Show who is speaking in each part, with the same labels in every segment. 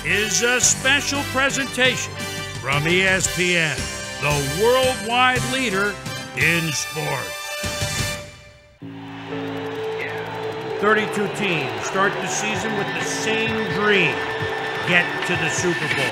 Speaker 1: is a special presentation from ESPN, the worldwide leader in sports. 32 teams start the season with the same dream: get to the Super Bowl.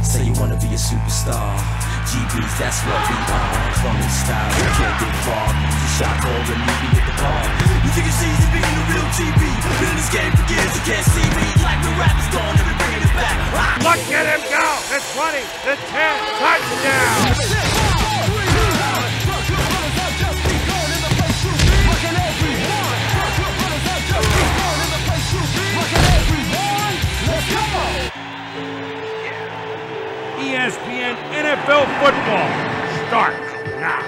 Speaker 2: Say you wanna be a superstar, GBs, that's what we are. Clone style, you can't get far. Use a shot call and meet me at the bar. You think it's easy being a real GB? Been in this game for years, you can't see me. Like the rap is gone, and we're bringing it back.
Speaker 1: Look at him go! The 20, the 10, touchdown! ESPN NFL football starts now.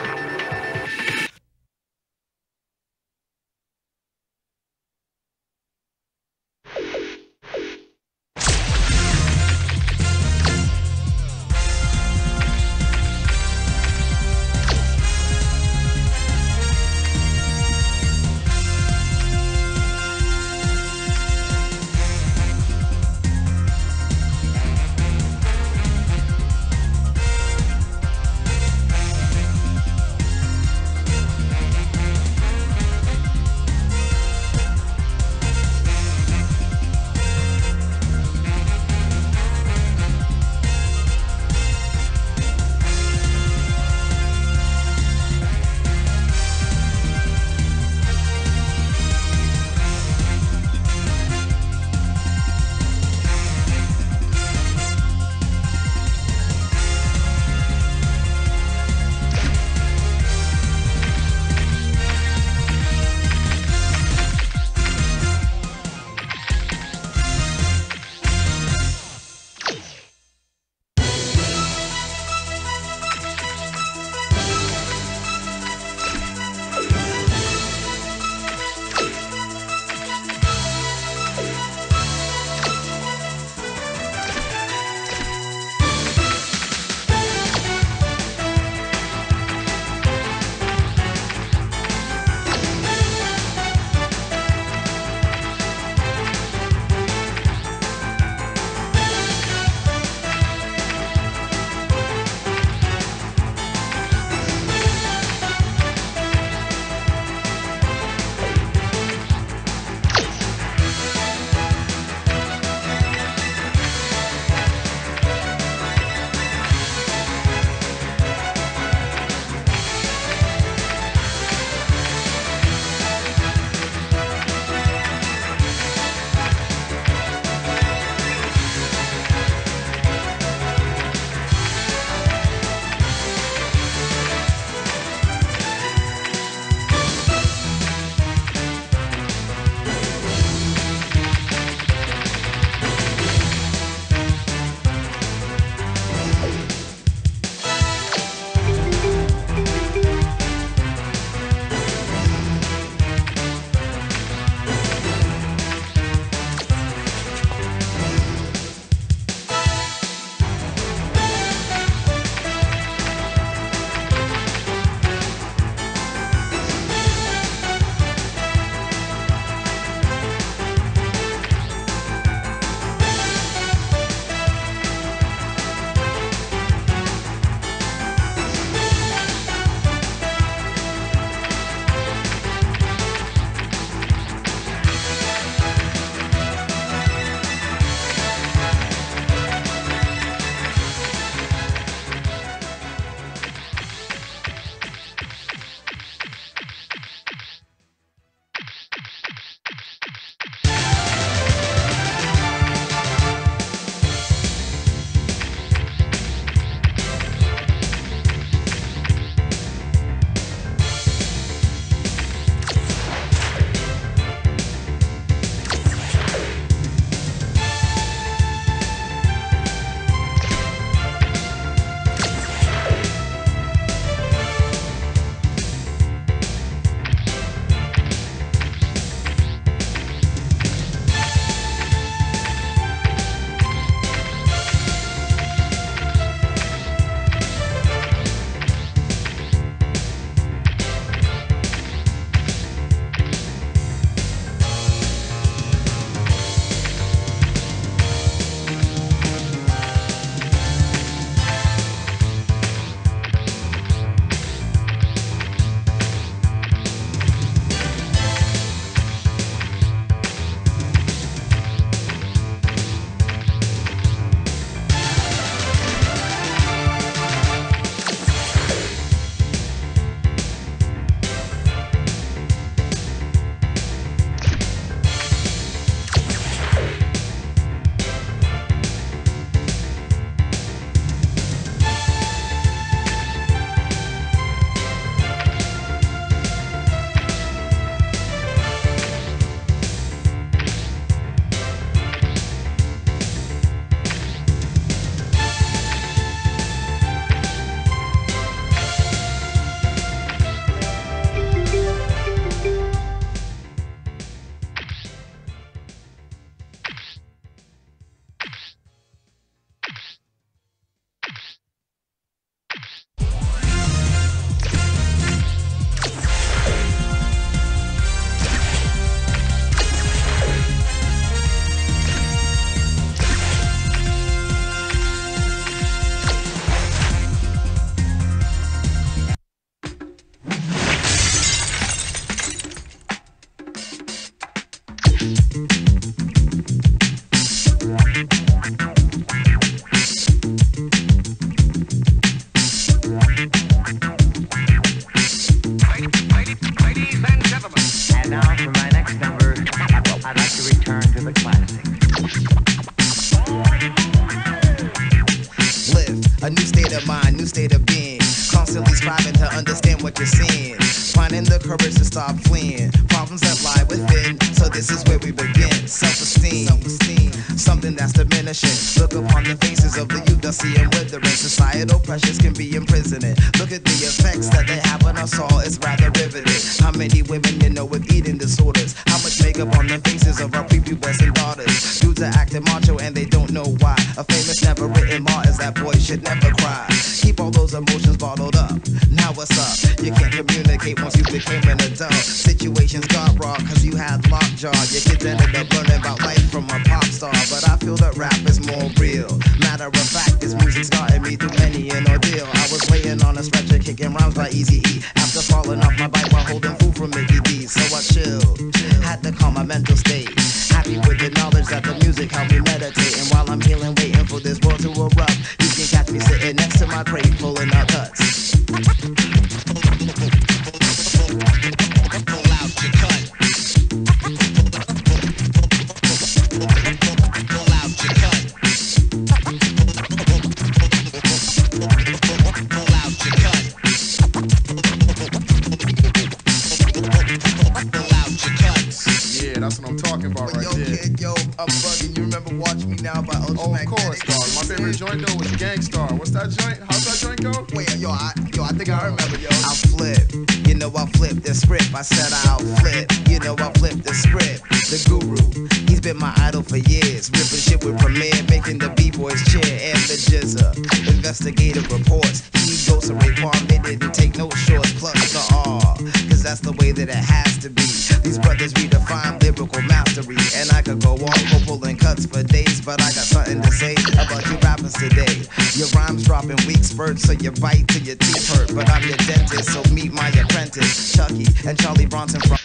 Speaker 3: trying to understand what you're seeing. Finding the courage to stop fleeing. Problems that lie within. So this is where we begin. Self-esteem, something that's diminishing. Look upon the faces of the youth, I see them withering. Societal pressures can be imprisoning. Look at the effects that they have on us all, it's rather riveting. How many women you know with eating disorders? How much makeup on the faces of our prepubescent daughters? Dudes are acting macho and they don't know why. A famous never written law is that boys should never cry. Keep all those emotions bottled up. Now what's up? You can't communicate once you became an adult. Situations got raw cause you had lockjaw. Your kids ended up learning about life from a pop star. But I feel that rap is more real. Matter of fact, this music's gotten me through many an ordeal. I was laying on a stretcher kicking rhymes by Eazy-E after falling off my bike while holding food from Mickey D. So I chilled, had to calm my mental state. Happy with the knowledge that the music helped me meditate. And while I'm healing, waiting for this world to erupt, you can catch me sitting next to my crate pulling out cuts. Pull out your cut. Pull out your cut. Pull out your cut. Pull out your cuts.
Speaker 4: Yeah, that's what I'm talking about right there.
Speaker 3: Kid, yo, I'm bugging. You remember Watch Me Now by Ultra
Speaker 4: Oh, of course, dog. My favorite joint though was Gangstar. What's that joint? How's that joint go?
Speaker 3: Wait, I think I remember, yo. I'll flip, you know I flip the script. I said I'll flip, you know I flip the script. The guru, he's been my idol for years. Ripping shit with Premier, making the B-boys cheer. And the Jizza, investigative reports. He goes to Raekwon, they didn't take no shorts. Plus the R, cause that's the way that it has to be. These brothers redefine lyrical mastery. And I could go on, go pulling cuts for days. But I got something to say about you rappers today. Your rhymes dropping weak spurts, so you bite till your teeth hurt. But I'm your dentist, so meet my apprentice, Chucky and Charlie Bronson from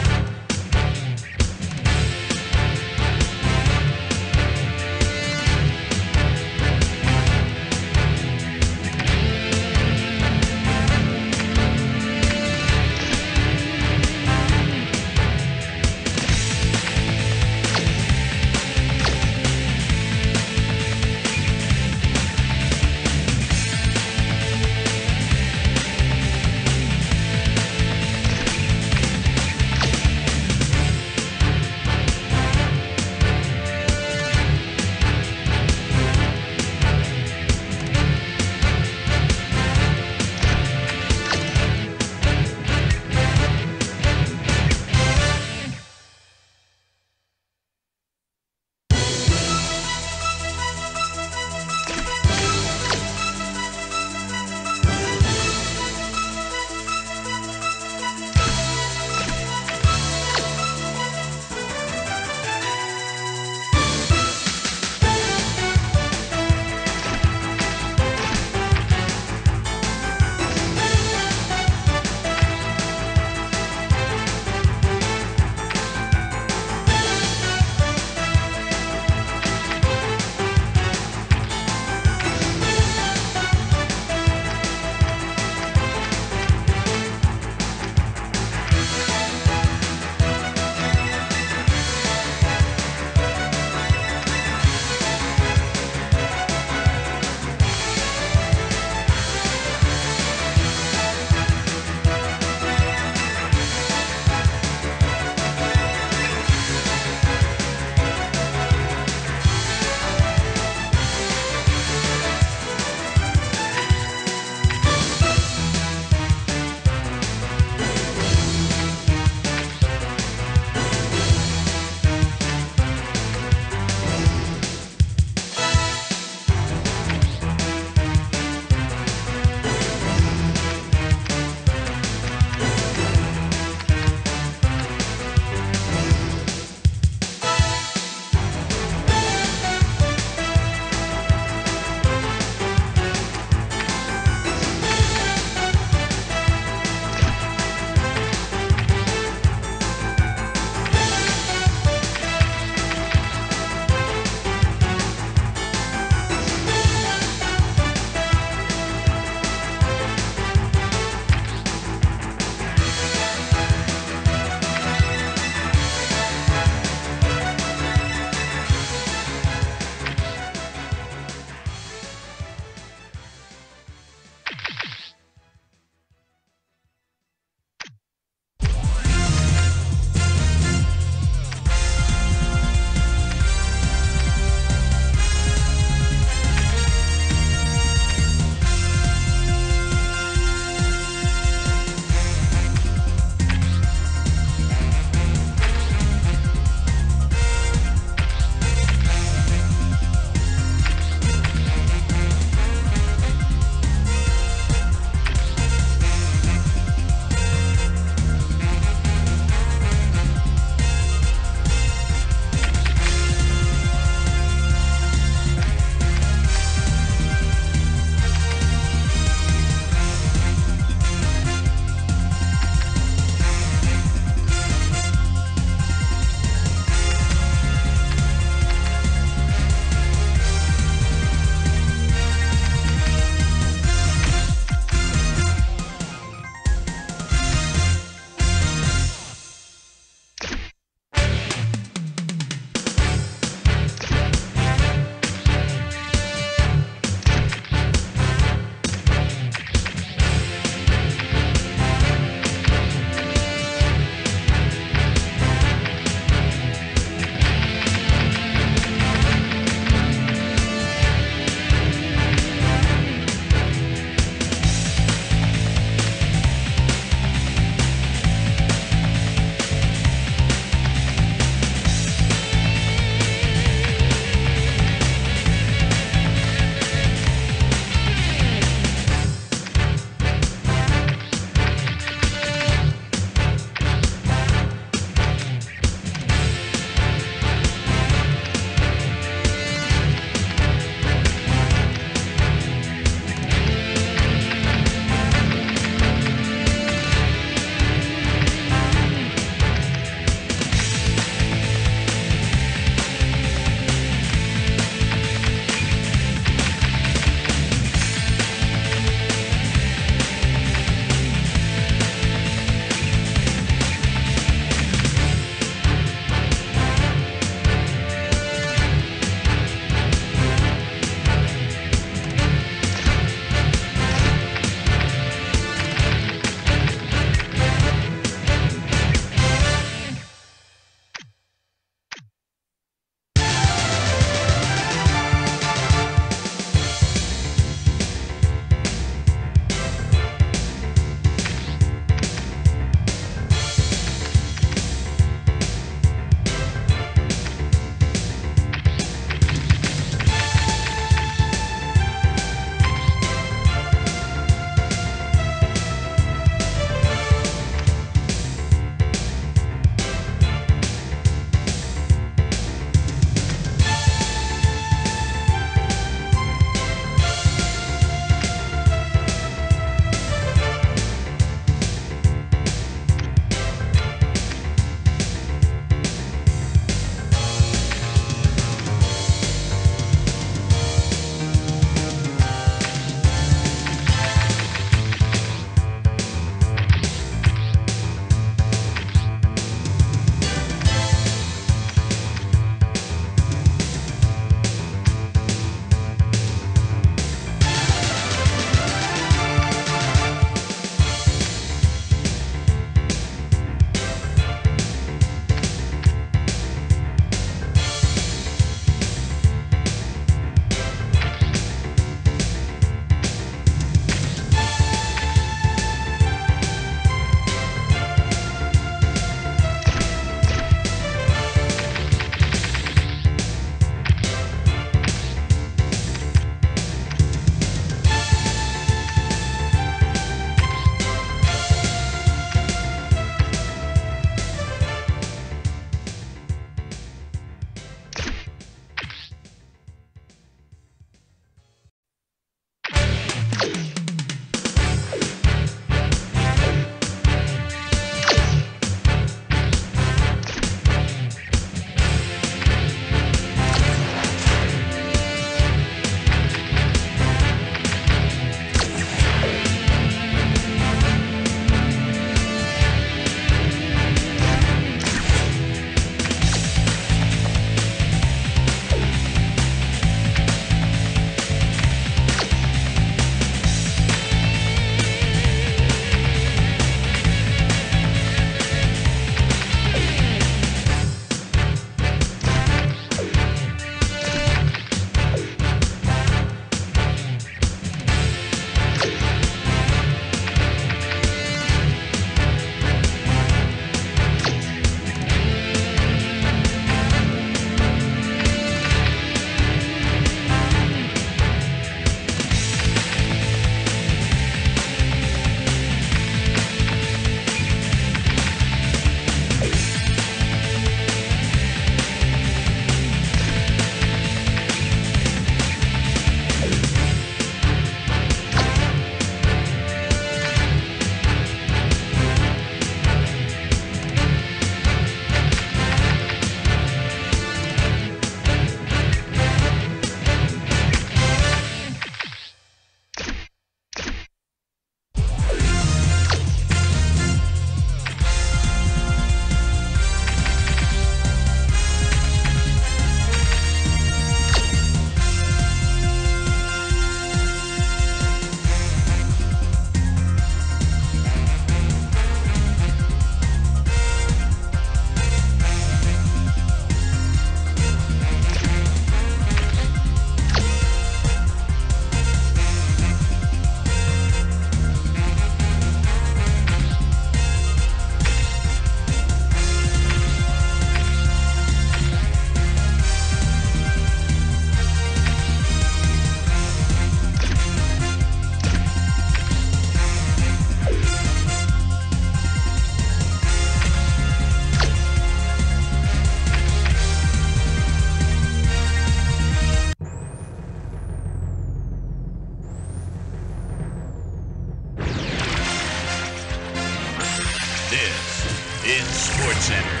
Speaker 5: This is SportsCenter.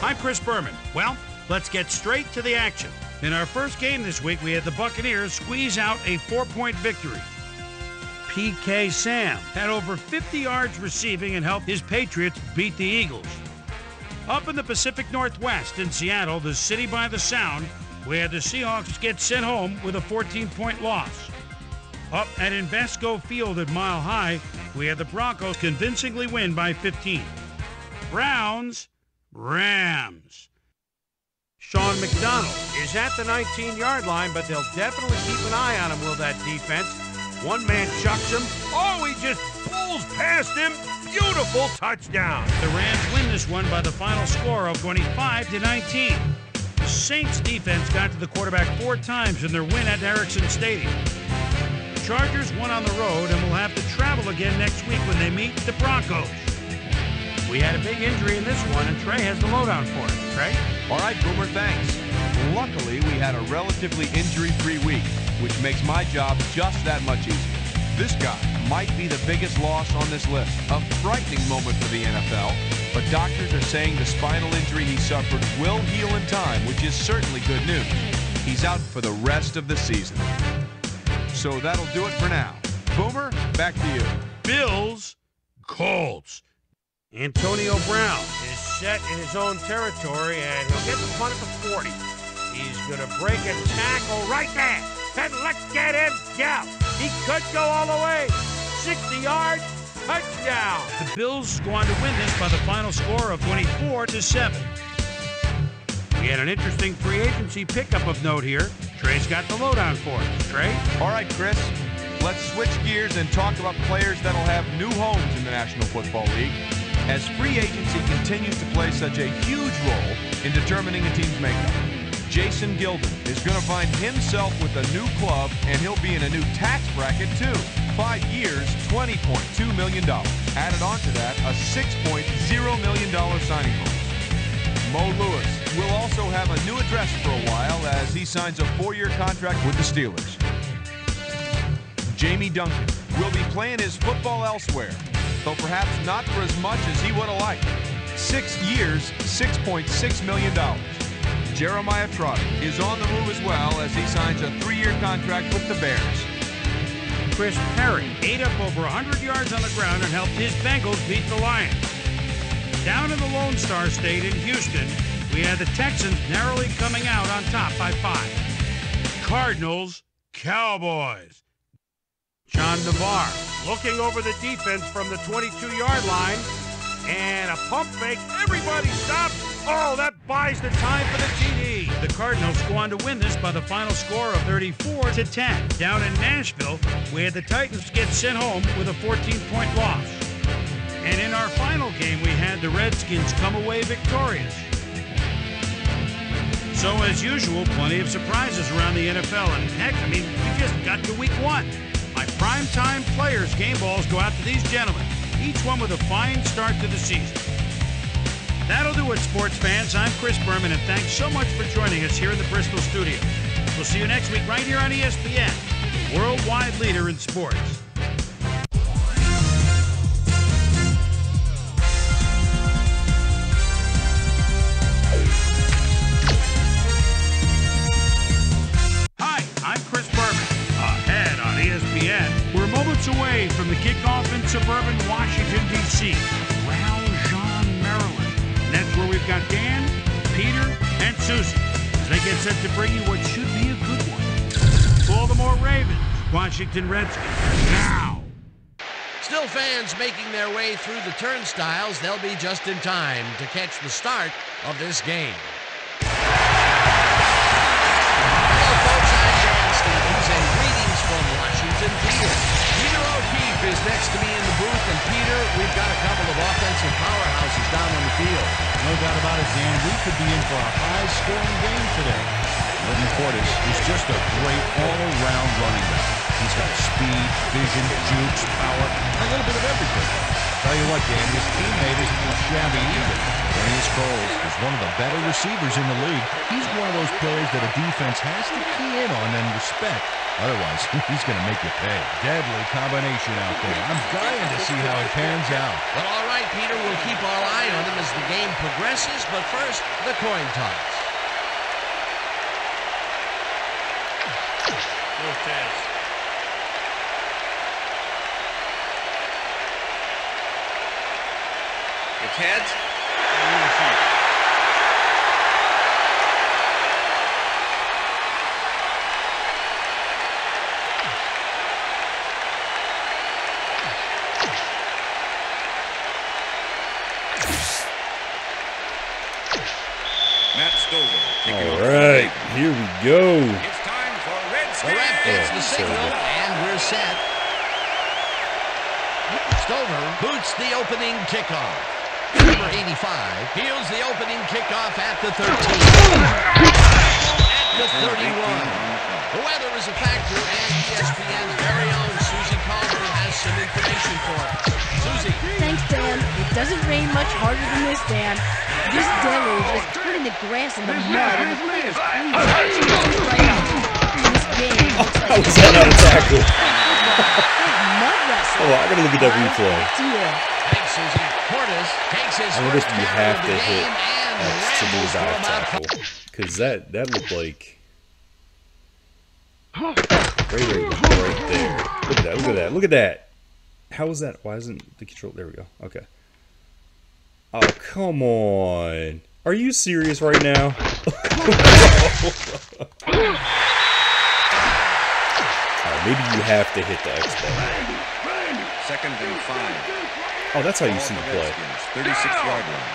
Speaker 1: I'm Chris Berman. Well, let's get straight to the action. In our first game this week, we had the Buccaneers squeeze out a 4-point victory. PK Sam had over 50 yards receiving and helped his Patriots beat the Eagles. Up in the Pacific Northwest in Seattle, the city by the Sound, we had the Seahawks get sent home with a 14-point loss. Up at Invesco Field at Mile High, we had the Broncos convincingly win by 15. Browns, Rams. Sean McDonald is at the 19-yard line, but they'll definitely keep an eye on him, will that defense? One man chucks him. Oh, he just pulls past him. Beautiful touchdown. The Rams win this one by the final score of 25-19. The Saints defense got to the quarterback 4 times in their win at Ericsson Stadium. Chargers won on the road and will have to travel again next week when they meet the Broncos. We had a big injury in this one, and Trey has the lowdown for it. Trey?
Speaker 6: All right, Boomer, thanks. Luckily, we had a relatively injury-free week, which makes my job just that much easier. This guy might be the biggest loss on this list. A frightening moment for the NFL, but doctors are saying the spinal injury he suffered will heal in time, which is certainly good news. He's out for the rest of the season. So that'll do it for now. Boomer, back to you.
Speaker 1: Bills, Colts. Antonio Brown is set in his own territory, and he'll get the punt at the 40. He's going to break a tackle right there. And let's get him down. He could go all the way. 60 yards, touchdown. The Bills go on to win this by the final score of 24-7. We had an interesting free agency pickup of note here. Trey's got the lowdown for us. Trey?
Speaker 6: All right, Chris. Let's switch gears and talk about players that'll have new homes in the National Football League, as free agency continues to play such a huge role in determining a team's makeup. Jason Gilden is going to find himself with a new club, and he'll be in a new tax bracket, too. 5 years, $20.2 million. Added on to that, a $6.0 million signing bonus. Mo Lewis will also have a new address for a while as he signs a 4-year contract with the Steelers. Jamie Duncan will be playing his football elsewhere, though perhaps not for as much as he would have liked. 6 years, $6.6 million. Jeremiah Trotter is on the move as well as he signs a 3-year contract with the Bears.
Speaker 1: Chris Perry ate up over 100 yards on the ground and helped his Bengals beat the Lions. Down in the Lone Star State in Houston, we had the Texans narrowly coming out on top by 5. Cardinals, Cowboys. John Navarre looking over the defense from the 22-yard line, and a pump fake. Everybody stops. Oh, that buys the time for the TD. The Cardinals go on to win this by the final score of 34-10. Down in Nashville, we had the Titans get sent home with a 14-point loss. And in our final game, we had the Redskins come away victorious. So, as usual, plenty of surprises around the NFL. And heck, I mean, we just got to week 1. My primetime players' game balls go out to these gentlemen, each one with a fine start to the season. That'll do it, sports fans. I'm Chris Berman, and thanks so much for joining us here in the Bristol studio. We'll see you next week right here on ESPN, the worldwide leader in sports. Hi, I'm Chris Berman. Ahead on ESPN, we're moments away from the kickoff in suburban Washington, D.C., Round Maryland. And that's where we've got Dan, Peter, and Susie as they get set to bring you what should be a good one. Baltimore Ravens, Washington Redskins. Now.
Speaker 7: Still fans making their way through the turnstiles. They'll be just in time to catch the start of this game. Hello, folks. I'm Dan Stevens, and greetings from Washington, Peter. Peter O'Keefe is next to me in the booth, and Peter, we've got a couple of offensive powerhouses down on the field.
Speaker 8: No doubt about it, Dan. We could be in for a high-scoring game today. Linton Portis is just a great all-around running back. He's got speed, vision, jukes, power, a little bit of everything. Tell you what, Dan, his teammate isn't too shabby either. Darius Coles is one of the better receivers in the league. He's one of those players that a defense has to key in on and respect. Otherwise, he's going to make you pay. Deadly combination out there. I'm dying to see how it pans out.
Speaker 7: Well, all right, Peter, we'll keep our eye on him as the game progresses, but first, the coin toss.
Speaker 5: It's heads. Matt Stover.
Speaker 9: All right, here we go.
Speaker 5: It's time for Redskins.
Speaker 7: The ref gets the signal, and we're set. Stover boots the opening kickoff. Number 85 fields the opening kickoff at the 13. At the 31. The weather is a factor, and ESPN's very own Susie Calder has some information for us. Susie.
Speaker 10: Thanks, Dan. It doesn't rain much harder than this, Dan. This deluge is turning the grass into mud, and the field is clean. Right up. This game looks like
Speaker 9: How was that not a tackle?
Speaker 10: mud wrestling.
Speaker 9: Oh, I gotta look at that replay.
Speaker 7: Thanks, Susie. Portis takes his
Speaker 9: I wonder if
Speaker 7: first
Speaker 9: you
Speaker 7: tackle
Speaker 9: have
Speaker 7: of
Speaker 9: to
Speaker 7: the
Speaker 9: hit
Speaker 7: game and
Speaker 9: X to move
Speaker 7: rambles
Speaker 9: out
Speaker 7: for
Speaker 9: of
Speaker 7: about
Speaker 9: tackle. Because that looked like... Right there. Look at that, look at that, look at that. How is that? Why isn't the control... There we go. Okay. Oh, come on. Are you serious right now? Alright, maybe you have to hit the X button.
Speaker 5: 2nd and 5.
Speaker 9: Oh, that's how you see the play.
Speaker 5: 36-yard line.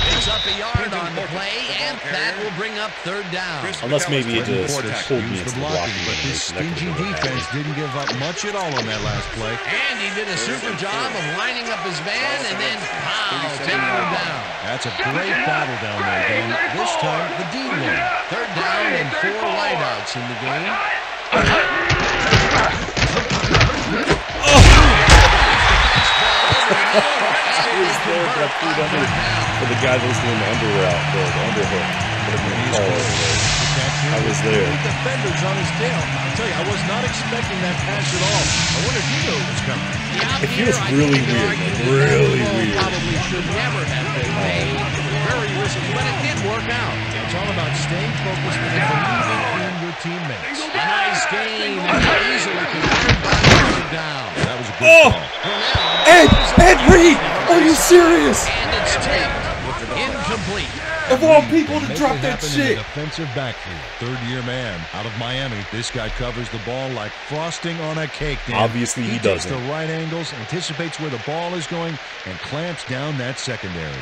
Speaker 7: Picks up a yard on the play, and that will bring up 3rd down.
Speaker 9: Unless maybe it just pulled me
Speaker 8: Used
Speaker 9: into
Speaker 8: the
Speaker 9: the
Speaker 8: blocking,
Speaker 9: blocking
Speaker 8: but this
Speaker 9: animation. That
Speaker 8: stingy
Speaker 9: could've been
Speaker 8: defense
Speaker 9: happening.
Speaker 8: didn't give up much at all on that last play.
Speaker 7: And he did a super job of lining up his man and then, pow, taking him down.
Speaker 8: That's a great battle down there, Dan. This time, the D win.
Speaker 7: 3rd down and 4 wideouts in the game.
Speaker 9: For the guy that was doing the under route, the underhook. I was there.
Speaker 8: Defenders on his tail. I'll tell you, I was not expecting that pass at all. I wonder if he knew it was coming.
Speaker 9: It feels really weird, like really weird.
Speaker 7: Probably should never have been made. Very risky, but it did work out.
Speaker 8: It's all about staying focused and believing in your teammates.
Speaker 7: A nice game, and easily converted by 3rd down.
Speaker 8: That was a good call.
Speaker 9: Ed Reed, are you serious?
Speaker 7: And it's tipped. Incomplete.
Speaker 9: Of all people to
Speaker 8: Make
Speaker 9: drop
Speaker 8: it
Speaker 9: that
Speaker 8: happen in
Speaker 9: shit.
Speaker 8: the defensive backfield. 3rd-year man out of Miami. This guy covers the ball like frosting on a cake, Dan.
Speaker 9: Obviously he
Speaker 8: takes
Speaker 9: doesn't.
Speaker 8: the right angles, anticipates where the ball is going, and clamps down that secondary.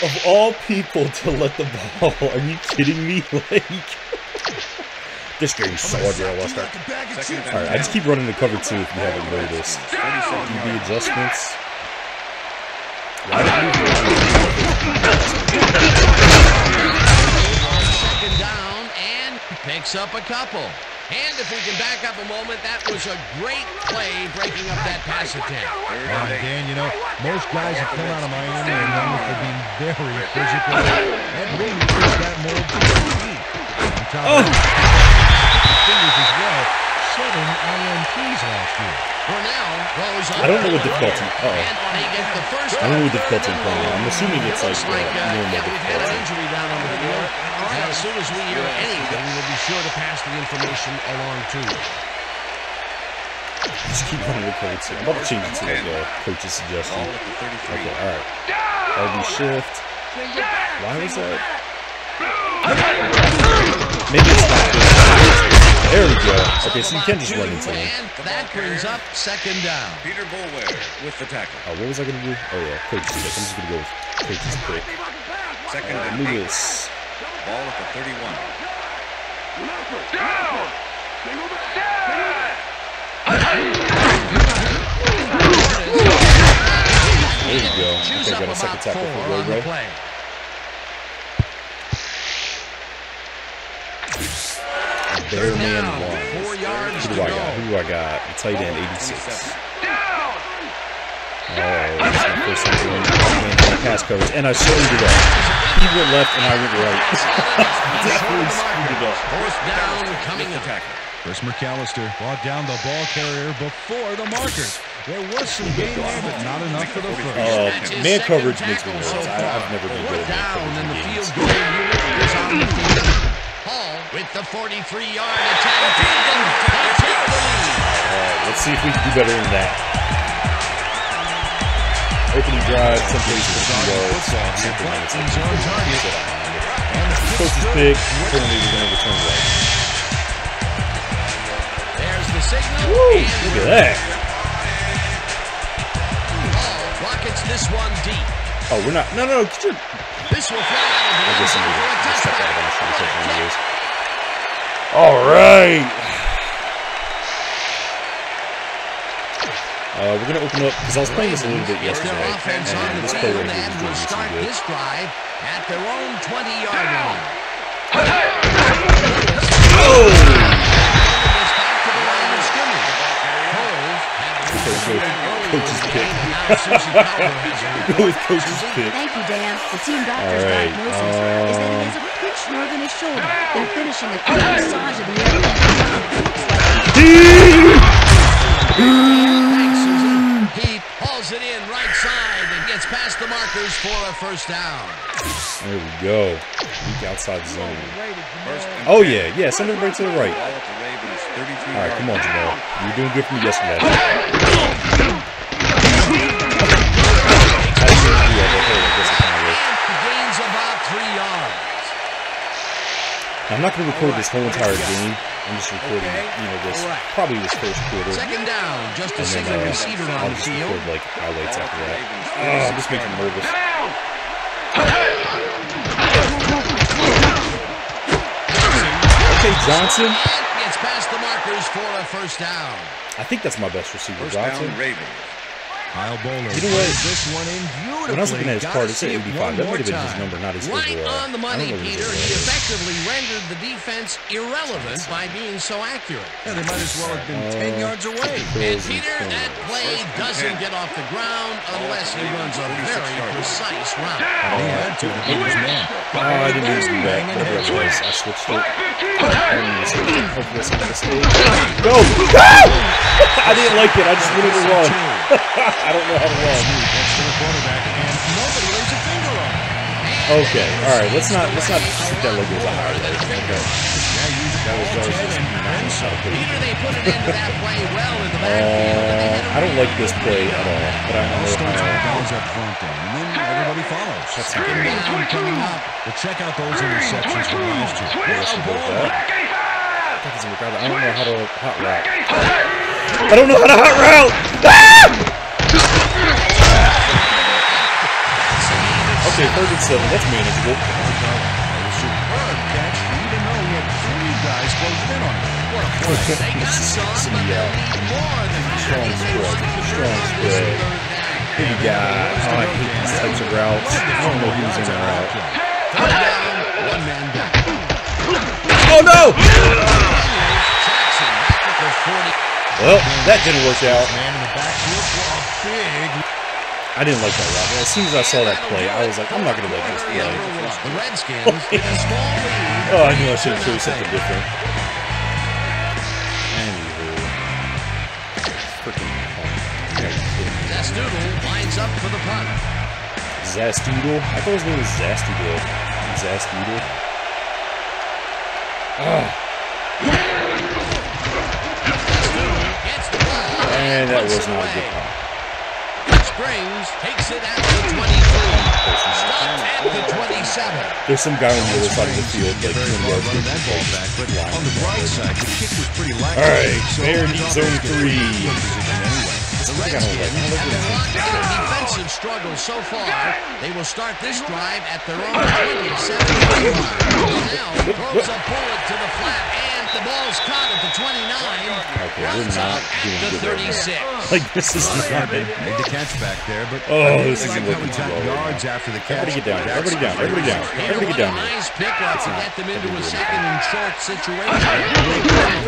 Speaker 9: Of all people to let the ball, are you kidding me? Like, this game's so unrealistic. Alright, I just keep running the cover 2 if you haven't noticed. DB adjustments.
Speaker 7: Second down, and picks up a couple. And if we can back up a moment, that was a great play breaking up that pass attempt.
Speaker 8: Dan, you know, most guys have come out of Miami and known for being very physical. Ed Reed fits that mold to a T. On top of that, fingers as well. 7 INTs last year.
Speaker 7: Cornell goes
Speaker 9: I don't know what difficulty.
Speaker 7: And they get the first.
Speaker 9: I don't know what difficulty I'm playing. I'm assuming it's like normal
Speaker 7: we've had an
Speaker 9: difficulty.
Speaker 7: injury down on the field. And as soon as we hear anything, we'll be sure to pass the information along to you.
Speaker 9: Just keep running the cover 2. I'm about to change it to like a coach's suggestion. Okay, alright. LB shift. Why was that? Maybe it's not this. There we go. Okay, so you can just run into him.
Speaker 7: And that brings up 2nd down.
Speaker 5: Peter Boulware with the tackle.
Speaker 9: Oh, what was I gonna do? Oh yeah, coach's pick. I'm just gonna go with coach's pick.
Speaker 5: 2nd and 8.
Speaker 9: Lewis.
Speaker 5: Ball at the 31.
Speaker 9: There we go. Okay, got a second tackle for Ray Ray. Bear man one.
Speaker 7: 4 yards
Speaker 9: Who
Speaker 7: to
Speaker 9: do I
Speaker 7: go.
Speaker 9: got? Who do I got? The tight end, 86. Oh, this is my first time doing pass coverage, and I screwed it up. He went left, and I went right. Definitely screwed it up.
Speaker 7: Fourth down coming up.
Speaker 8: Chris McAllister brought down the ball carrier before the marker. There was some gain there, but not enough for the first.
Speaker 9: Man coverage makes me nervous. I've never been good at man
Speaker 7: Down in the
Speaker 9: coverage in
Speaker 7: field
Speaker 9: games.
Speaker 7: goal unit is on the field. Hall with the 43-yard attempt. They take the lead.
Speaker 9: Alright, let's see if we can do better than that. Opening drive, 10 plays for 2 yards. Coach's pick, apparently we're going to return right.
Speaker 7: There's the signal.
Speaker 9: Woo, look at that.
Speaker 7: Hall rockets this one deep.
Speaker 9: Oh, we're not. No. Get your.
Speaker 7: This will fly.
Speaker 9: I guess I'm going to step out of the All right. We're going to open up, because I was playing this a little bit yesterday, and this play right here is doing
Speaker 7: start
Speaker 9: really good.
Speaker 7: this drive at their own 20-yard line.
Speaker 9: Coach's pick. Go with coach's pick.
Speaker 10: Thank you, Dan. The team doctor's diagnosis is that he has a pinched nerve in his shoulder. They're finishing a quick massage of the area.
Speaker 7: He hauls it in right side and gets past the markers for a first down.
Speaker 9: There we go. Weak outside zone. Oh, yeah. Send everybody to the right. All right, come on, Jamal. You were doing good for me yesterday.
Speaker 7: Gains about 3 yards.
Speaker 9: I'm not going to record this whole entire game. I'm just recording, this probably this first quarter.
Speaker 7: Second down, just a single receiver on
Speaker 9: I'll
Speaker 7: the
Speaker 9: just
Speaker 7: field.
Speaker 9: record like highlights after that. This makes me nervous. Okay, Johnson.
Speaker 7: Gets past the markers for a first down.
Speaker 9: I think that's my best receiver,
Speaker 5: First
Speaker 9: Johnson.
Speaker 5: down, Ravens.
Speaker 8: Kyle Bowler.
Speaker 9: You know what?
Speaker 8: This one in beautifully.
Speaker 9: When I was looking at his card, it said 85. That might have been his number, not his
Speaker 7: Right
Speaker 9: overall.
Speaker 7: on the money, Peter. He effectively rendered the defense irrelevant by being so accurate.
Speaker 8: Yeah, they might as well have been 10 yards away.
Speaker 7: And Peter, that play doesn't get off the ground unless he runs a very precise route.
Speaker 8: He had to beat his man.
Speaker 9: I didn't use the back. Whatever it was, I switched it. I didn't even switch it. Hopefully that's not a mistake. Go! I didn't like it. I just wanted to run. I don't know how to run. Okay, all right. Let's not shoot that like it was a highlight. Okay. That was just
Speaker 7: Peter, they put it into that play well in the backfield.
Speaker 9: I don't like this play at all, but I know
Speaker 8: Guys up front then, and then everybody follows.
Speaker 9: That's
Speaker 7: Second down coming up.
Speaker 8: But check out those interceptions from last year.
Speaker 9: I don't know how to hot route. I don't know how to hot route! Okay, 3rd and 7. That's manageable.
Speaker 8: Superb catch, even though he had 3 guys closed in on him. What a play.
Speaker 7: They got some, but they'll need more than
Speaker 9: Strong spread. Who you got? Oh, I hate these types of routes. I don't know who's in the route.
Speaker 7: Third down, one man down.
Speaker 9: Oh, no!
Speaker 7: Jackson back at the 40.
Speaker 9: Well, that didn't work out.
Speaker 8: Man in the backfield for a big.
Speaker 9: I didn't like that route. As soon as I saw that play, I was like, I'm not going to let this play.
Speaker 7: The Redskins with a small lead.
Speaker 9: Oh, I knew I should have chosen something different. Anywho. Freaking
Speaker 7: Zastoodle lines up for the punt.
Speaker 9: Zastoodle? I thought his name was Zastoodle. Zastoodle?
Speaker 7: Gets the ball.
Speaker 9: And that was not a good punt.
Speaker 7: Springs takes it at the 23. Stopped at the 27.
Speaker 9: There's some guy on the other side of the field, like 20 yards
Speaker 8: Running that ball back, but on the bright side, the kick was pretty lackluster.
Speaker 9: Alright,
Speaker 8: So
Speaker 9: Bear
Speaker 8: it's
Speaker 9: needs
Speaker 8: all
Speaker 9: zone
Speaker 8: very
Speaker 9: 3.
Speaker 7: The
Speaker 9: I don't
Speaker 7: Redskins
Speaker 9: like
Speaker 7: have been
Speaker 9: it.
Speaker 7: locked in a defensive struggle so far. They will start this drive at their own 27 line. Now throws a bullet to the flat and The ball's caught at the 29.
Speaker 9: Okay, we're not doing
Speaker 7: the
Speaker 9: good right
Speaker 7: 36.
Speaker 9: now. Like, this is not
Speaker 8: Made the catch back there, but
Speaker 9: this isn't looking too well right
Speaker 8: yards after the catch.
Speaker 9: Everybody get down. Everybody down. Everybody down. Everybody get down.
Speaker 7: Nice pickup to get them into a second and short situation.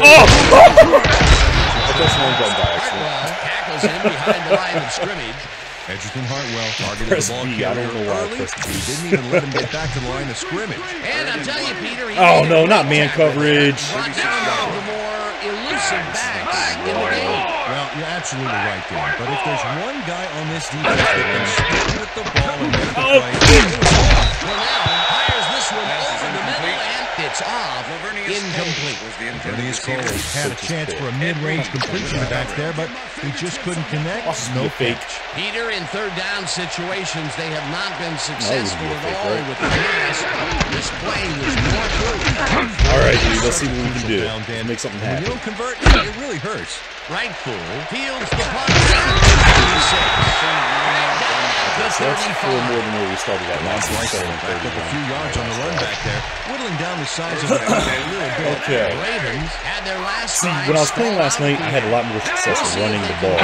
Speaker 9: I pressed one button by accident.
Speaker 7: Tackles him behind the line of scrimmage.
Speaker 8: Edgerton Hartwell targeted the ball
Speaker 9: I don't know why I
Speaker 8: early.
Speaker 9: pressed B.
Speaker 8: He didn't even let him get back to the line of scrimmage.
Speaker 7: And I'll tell you, Peter,
Speaker 9: Oh, no, not man coverage.
Speaker 7: brought down one of the more elusive backs in the game.
Speaker 8: Well, you're absolutely right there. But if there's one guy on this defense that can stick with the ball and make the play,
Speaker 7: Well, now fires this one over the middle, and it's off. Incomplete.
Speaker 8: Vernius Cole had a chance for a mid-range completion back there, but he just couldn't connect. No
Speaker 9: fake.
Speaker 7: Peter, in third down situations, they have not been successful at all with the pass. This play was more true.
Speaker 9: All right, dude, let's see what we can do. Make something
Speaker 8: When
Speaker 9: happen.
Speaker 8: you don't convert, it really hurts.
Speaker 7: Right full. Fields the punt.
Speaker 9: That's 4 more than where we started at last week.
Speaker 8: Back up a few yards on the run back there, whittling down the size of the field a little bit.
Speaker 9: Okay.
Speaker 7: Ravens had their last
Speaker 9: See, when I was playing last night, I had a lot more success running the ball.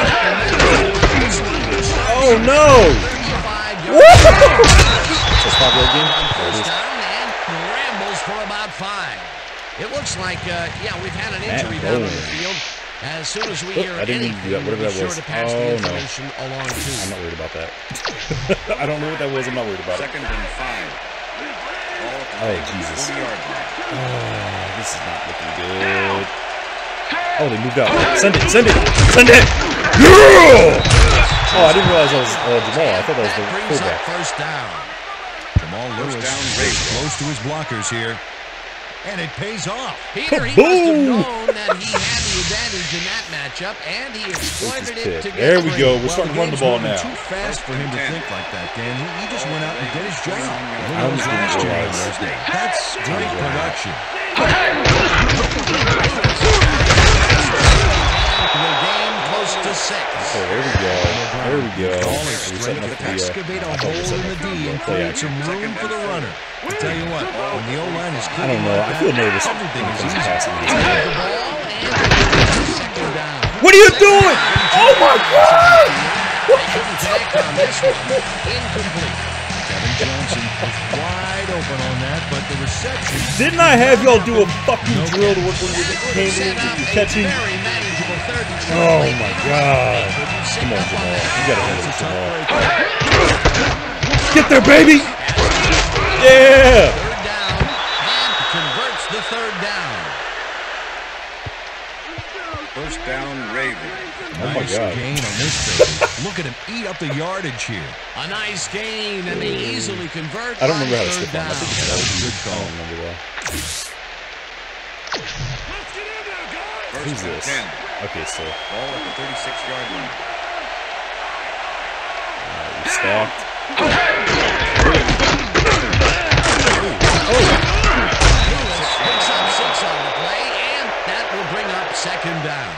Speaker 9: Oh, no! So stop that again? There it is.
Speaker 7: And rambles for about 5. It looks like, yeah, we've had an injury down on the field. As soon as we hear
Speaker 9: I didn't mean to do that, whatever that was. Oh, no. I'm not worried about that. I don't know what that was. I'm not worried about it.
Speaker 5: Second and 5.
Speaker 9: Oh, Jesus. This is not looking good. Oh, they moved out. Send it, send it, send it! Yeah! Oh, I didn't realize that was Jamal. I thought that was the fullback.
Speaker 7: First down.
Speaker 8: Jamal Lewis close to his blockers here. And it pays off.
Speaker 7: Peter, he must have known that he had the advantage in that matchup, and he exploited it to get
Speaker 9: There we go. We're
Speaker 8: Well,
Speaker 9: starting to run the ball now.
Speaker 8: Too fast for him to think like that, Dan. He just went out and did his job.
Speaker 9: I was going to realize.
Speaker 8: That's great production.
Speaker 7: the game close to 6.
Speaker 9: So there we go. There we go. We're setting up the
Speaker 8: Excavate a hole in the D and create some room for the runner. I tell you what, when the O-line is
Speaker 9: I don't know. I feel nervous.
Speaker 8: everything is easy.
Speaker 9: Passing this.
Speaker 7: Second down.
Speaker 9: What are you doing? Oh my God!
Speaker 7: They couldn't connect on this one. Incomplete.
Speaker 8: Kevin Johnson was wide open on that, but the reception...
Speaker 9: Didn't I have y'all do a fucking drill to work when you came in and catching?
Speaker 7: Very manageable third and short.
Speaker 9: Oh my God! Come on, Jamal. You gotta handle this, Jamal. Get there, baby! Yeah!
Speaker 7: Third down, and converts the third down.
Speaker 5: First down, Ravens.
Speaker 9: Oh my God.
Speaker 8: Gain on this thing. Look at him eat up the yardage here.
Speaker 7: A nice gain, and they easily convert.
Speaker 9: I don't remember how to
Speaker 7: on
Speaker 9: slip
Speaker 7: third
Speaker 9: on. I think it's
Speaker 7: down.
Speaker 9: good call. I don't remember that. Who's this?
Speaker 5: 10.
Speaker 9: Okay, so
Speaker 5: Ball at the 36-yard line.
Speaker 9: we stacked.
Speaker 7: Picks up 6 on the play, and that will bring up second down.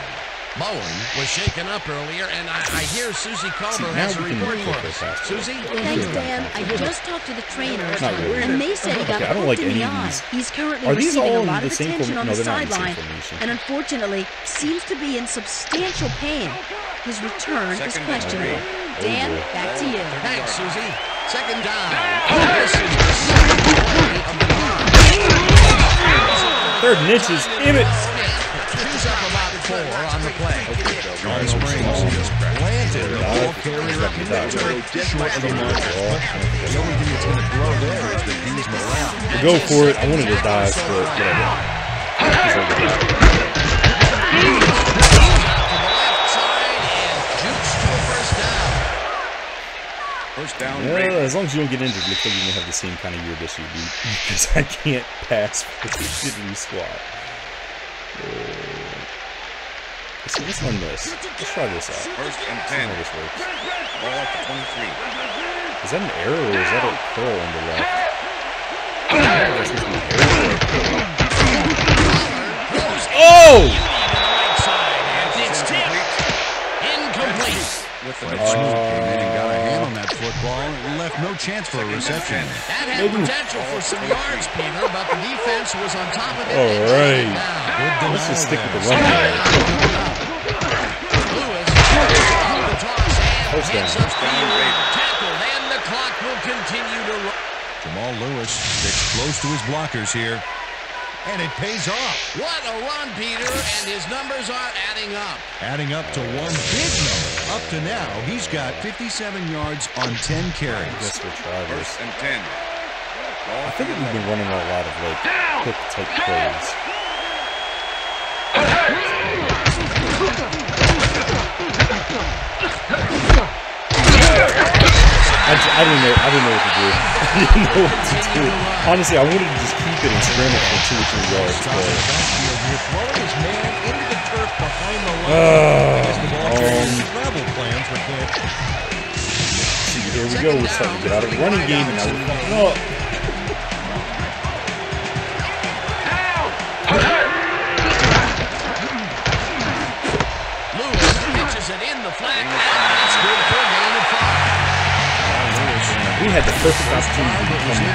Speaker 7: Bowen was shaken up earlier, and I hear Susie Culver has a report for us. Susie?
Speaker 10: Thanks, Dan. I just talked to the trainers,
Speaker 9: Not really.
Speaker 10: and they said he got
Speaker 9: I don't
Speaker 10: poked
Speaker 9: like
Speaker 10: in the
Speaker 9: any of
Speaker 10: eye.
Speaker 9: these.
Speaker 10: He's currently
Speaker 9: Are these
Speaker 10: receiving
Speaker 9: all
Speaker 10: a
Speaker 9: in
Speaker 10: lot
Speaker 9: the
Speaker 10: of
Speaker 9: same
Speaker 10: attention on
Speaker 9: no,
Speaker 10: the
Speaker 9: they're not in the same
Speaker 10: sideline,
Speaker 9: formation.
Speaker 10: and unfortunately seems to be in substantial pain. His return is
Speaker 5: Second and
Speaker 10: questionable.
Speaker 5: 3.
Speaker 10: Dan, back to you.
Speaker 7: Thanks, Susie. Second down. This is the second play of the drive.
Speaker 9: Third and inches. Damn it.
Speaker 7: Choose up about 4 on the play.
Speaker 8: John Springs just planted the ball carrier up in the dirt, short of the mark. The only thing that's going to grow there is the D's morale.
Speaker 9: We'll go for it. I wanted to dive, but whatever. He's over there.
Speaker 7: To the left side and jukes to a first down.
Speaker 5: First down,
Speaker 9: Yeah,
Speaker 5: Ravens.
Speaker 9: as long as you don't get injured, looks like you're going to have the same kind of year this year, dude. Because I can't pass with the shittity squat. Let's run this. Let's try this out.
Speaker 5: First and
Speaker 9: Let's see
Speaker 5: 10.
Speaker 9: how this works.
Speaker 5: Ball at the 23.
Speaker 9: Is that an error or is that a curl on the left? That's supposed to be an error. Oh!
Speaker 7: It's tipped. Incomplete.
Speaker 5: With the
Speaker 8: Fred Smoot came in and got a hand on that football and left no chance for a reception.
Speaker 7: That had potential for some yards, Peter, but the defense was on top of it.
Speaker 9: All right. Let's just stick with the run game. First down.
Speaker 7: Tackled, and the clock will continue to run.
Speaker 8: Jamal Lewis sticks close to his blockers here. And it pays off.
Speaker 7: What a run, Peter, and his numbers are adding up.
Speaker 8: Adding up to one big number. Up to now, he's got 57 yards on 10 carries.
Speaker 9: I guess we'll try this.
Speaker 5: First and 10.
Speaker 9: I think we've been running a lot of like quick type plays. I didn't know what to do. I didn't know what to do. Honestly, I wanted to just keep it and scram it for 2 or 3 yards.
Speaker 8: Throwing his man into the turf behind the line. I guess the ball carriers travel plans with that.
Speaker 9: See, here we go. We're starting to get out of the running game, and now we're fucking up.
Speaker 7: Lewis pitches it in the flat. That's good for a gain of 5.
Speaker 9: We had the perfect opportunity to come with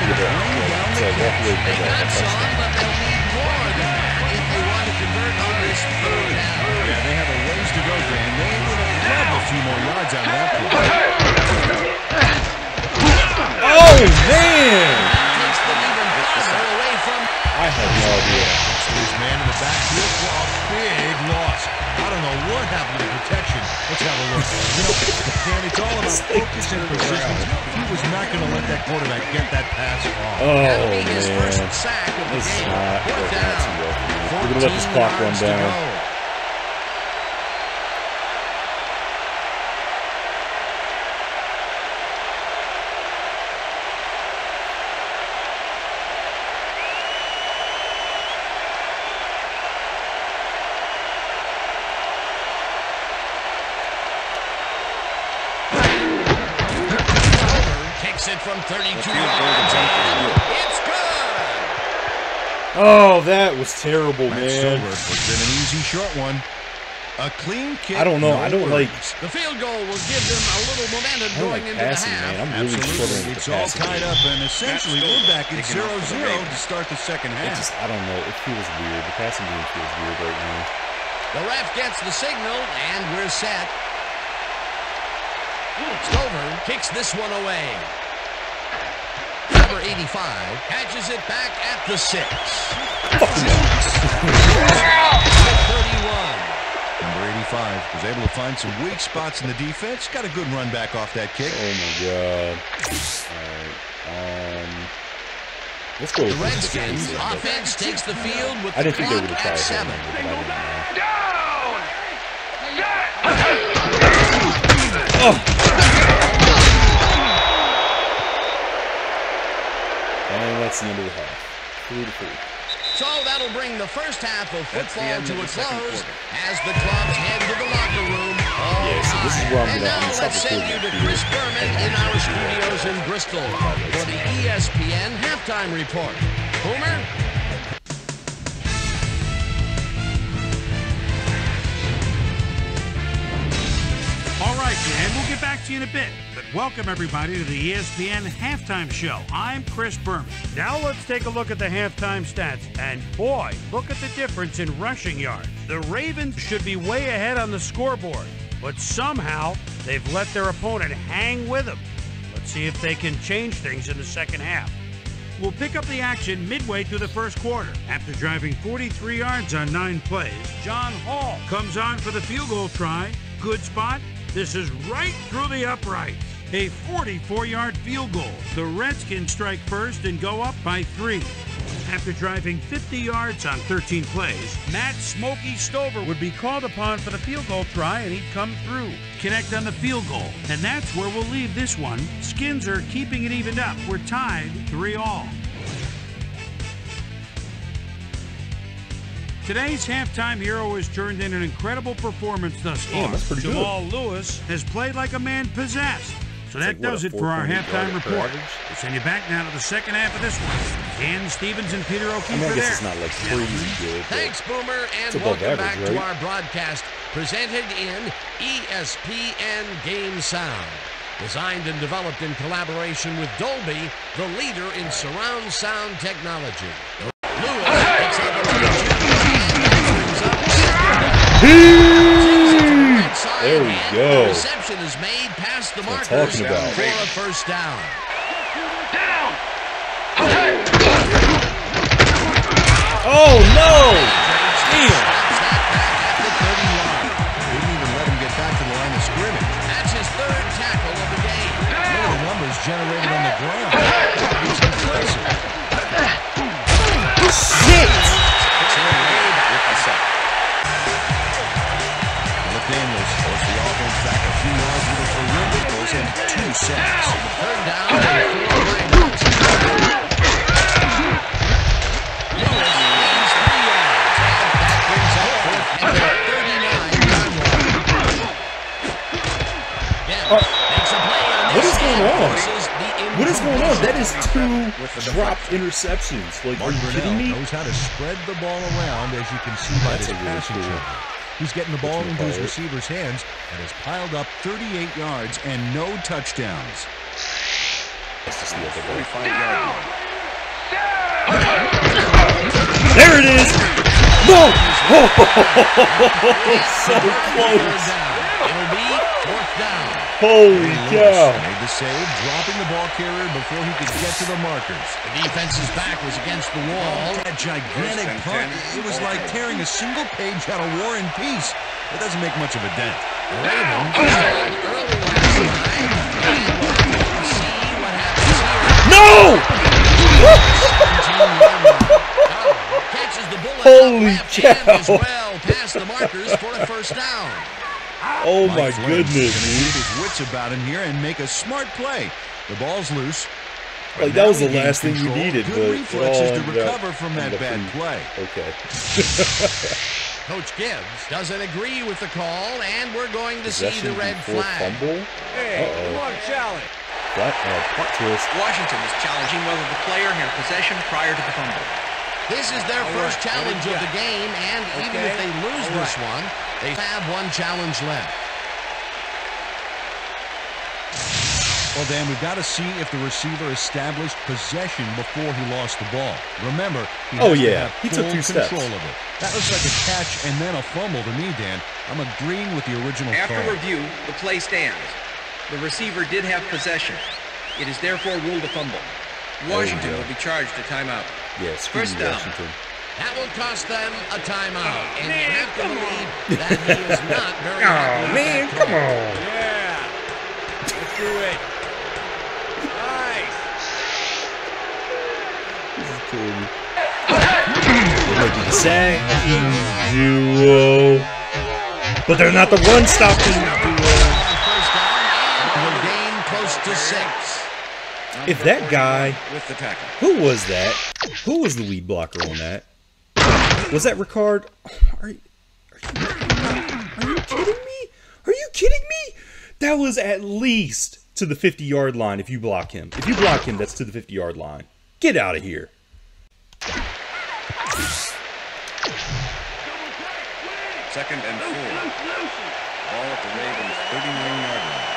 Speaker 9: to walk away from that touchdown.
Speaker 7: But they'll need more than that if they want to convert on this third down.
Speaker 8: Yeah, they have a ways to go, Dan. They would have loved a few more yards out of that play.
Speaker 9: Oh, man!
Speaker 7: Takes them even farther away from.
Speaker 9: I had no idea.
Speaker 8: His man in the backfield for a big loss. I don't know what happened to protection. Let's have a look. You know, Dan, it's all about focus and persistence. He was not going to let that quarterback get that pass off.
Speaker 9: Oh, man. This is not working out too well. We're going to let this clock run down.
Speaker 7: It from 32 yards. It's good.
Speaker 9: Oh, that was terrible, man.
Speaker 8: Was in an easy short one. A clean kick.
Speaker 9: I don't know. I don't like.
Speaker 7: The field goal will give them a little momentum going into
Speaker 9: passing,
Speaker 7: the half.
Speaker 9: man. I'm really struggling with
Speaker 8: It's
Speaker 9: the
Speaker 8: all
Speaker 9: passing
Speaker 8: tied
Speaker 9: game.
Speaker 8: up, and essentially we're back at 0-0 to start the second half.
Speaker 9: I don't know. It feels weird. The passing game feels weird right now.
Speaker 7: The ref gets the signal, and we're set. Stover kicks this one away. Number 85 catches it back at the 6. 31.
Speaker 8: Number 85 was able to find some weak spots in the defense. Got a good run back off that kick.
Speaker 9: Oh, my God. All right. Let's go with
Speaker 7: the Redskins offense takes the field with
Speaker 9: I didn't
Speaker 7: the
Speaker 9: think they would
Speaker 7: clock
Speaker 9: have
Speaker 7: at
Speaker 9: tried
Speaker 7: 7.
Speaker 9: And that's the end of the half. 3-3.
Speaker 7: So that'll bring the first half of football to a close as the clubs head to the locker room.
Speaker 9: So this is where I'm
Speaker 7: and now let's send you to Chris Berman in our studios in Bristol for the ESPN halftime report. Boomer?
Speaker 1: All right, Dan, we'll get back to you in a bit. But welcome, everybody, to the ESPN Halftime Show. I'm Chris Berman. Now let's take a look at the halftime stats. And boy, look at the difference in rushing yards. The Ravens should be way ahead on the scoreboard, but somehow they've let their opponent hang with them. Let's see if they can change things in the second half. We'll pick up the action midway through the first quarter. After driving 43 yards on 9 plays, John Hall comes on for the field goal try. Good spot. This is right through the uprights. A 44-yard field goal. The Redskins strike first and go up by 3. After driving 50 yards on 13 plays, Matt Smokey Stover would be called upon for the field goal try, and he'd come through. Connect on the field goal. And that's where we'll leave this one. Skins are keeping it evened up. We're tied 3-3. Today's halftime hero has turned in an incredible performance thus far.
Speaker 9: Damn, that's pretty good.
Speaker 1: Jamal Lewis has played like a man possessed. So that does it for our halftime report. We'll send you back now to the second half of this one. Dan Stevens and Peter O'Keefe are there.
Speaker 9: It's not like crazy good.
Speaker 7: Thanks, Boomer, and welcome back to our broadcast presented in ESPN Game Sound. Designed and developed in collaboration with Dolby, the leader in surround sound technology. Lewis takes out the
Speaker 9: There we go.
Speaker 7: Reception is made past the
Speaker 9: That's
Speaker 7: markers
Speaker 9: what I'm talking about.
Speaker 7: for a first down.
Speaker 9: Oh no! Damn!
Speaker 8: Didn't even let him get back to the line of scrimmage.
Speaker 7: That's his third tackle of the game.
Speaker 8: Look at the numbers generated on the ground. He's impressive.
Speaker 9: Shit!
Speaker 8: McDaniels forced the offense back a few yards with a terrific goals and 2 sacks.
Speaker 7: Third down and 4 lineouts. Lewis gains 3 yards. That brings up fourth down at 39-yard line. Yeah, makes a play on this.
Speaker 9: What is going on?
Speaker 7: Forces the
Speaker 9: What is going on? That is
Speaker 5: With
Speaker 9: 2
Speaker 5: the
Speaker 9: dropped interceptions. Like, are
Speaker 8: Mark
Speaker 9: you kidding
Speaker 8: Brunell
Speaker 9: me?
Speaker 8: knows how to spread the ball around, as you can see by
Speaker 9: That's
Speaker 8: this
Speaker 9: a really
Speaker 8: passing
Speaker 9: cool-
Speaker 8: channel. He's getting the ball
Speaker 9: That's
Speaker 8: into his
Speaker 9: what
Speaker 8: receiver's hands and has piled up 38 yards and no touchdowns.
Speaker 9: Let's just see what they're
Speaker 5: 45-yard line.
Speaker 9: There it is! No! So close!
Speaker 7: It'll be fourth down.
Speaker 9: Holy cow!
Speaker 8: Made the save, dropping the ball carrier before he could get to the markers.
Speaker 7: The defense's back was against the wall.
Speaker 8: That gigantic
Speaker 5: First and
Speaker 8: punt,
Speaker 5: 10.
Speaker 8: it was like tearing a single page out of War and Peace. It doesn't make much of a dent.
Speaker 7: Ravens early last night. And we'll see what happens here.
Speaker 9: No!
Speaker 7: Catches the bullet
Speaker 9: Holy
Speaker 7: left hand as
Speaker 9: cow.
Speaker 7: well past the markers for a first down.
Speaker 9: Oh my
Speaker 8: Mike Flynn's
Speaker 9: goodness,
Speaker 8: gonna
Speaker 9: dude.
Speaker 8: keep his wits about him here and make a smart play. The ball's loose.
Speaker 9: Like,
Speaker 8: Now
Speaker 9: that was
Speaker 8: he
Speaker 9: the
Speaker 8: gains
Speaker 9: last thing you
Speaker 8: control.
Speaker 9: needed,
Speaker 8: Good
Speaker 9: but it
Speaker 8: reflexes
Speaker 9: all
Speaker 8: to
Speaker 9: ended up-
Speaker 8: recover from that
Speaker 9: ended up
Speaker 8: bad
Speaker 9: pretty-
Speaker 8: play.
Speaker 9: Okay.
Speaker 7: Coach Gibbs doesn't agree with the call, and we're going to see
Speaker 9: Possession
Speaker 7: the red
Speaker 9: before
Speaker 7: flag.
Speaker 9: fumble. Uh-oh.
Speaker 7: challenge.
Speaker 9: Flat, plot twist.
Speaker 11: Washington is challenging whether the player had possession prior to the fumble.
Speaker 7: This is their first challenge of the game, and even if they lose this one, they have one challenge left.
Speaker 8: Well, Dan, we've got to see if the receiver established possession before he lost the ball. Remember, he has to have
Speaker 9: he took
Speaker 8: full
Speaker 9: 2 steps.
Speaker 8: control of it. That looks like a catch and then a fumble to me, Dan. I'm agreeing with the original
Speaker 11: After
Speaker 8: call.
Speaker 11: review, the play stands. The receiver did have possession. It is therefore ruled a fumble. Washington
Speaker 9: go.
Speaker 11: will be charged a timeout.
Speaker 9: Yeah,
Speaker 11: First
Speaker 9: Speedy
Speaker 11: down.
Speaker 9: Washington.
Speaker 7: That will cost them a timeout, and you have to believe that he is not very happy with that call.
Speaker 9: on.
Speaker 7: Yeah, let's do it. Nice.
Speaker 9: This is cool. It might be the same duo, but they're not the run stopping duo.
Speaker 7: First down, and we'll gain close to 6.
Speaker 9: If that guy,
Speaker 5: With the tackle.
Speaker 9: who was that? Who was the lead blocker on that? Was that Ricard? Are you kidding me? Are you kidding me? That was at least to the 50-yard line if you block him. If you block him, that's to the 50-yard line. Get out of here.
Speaker 5: Second and 4. Ball at the Ravens' 39-yard line.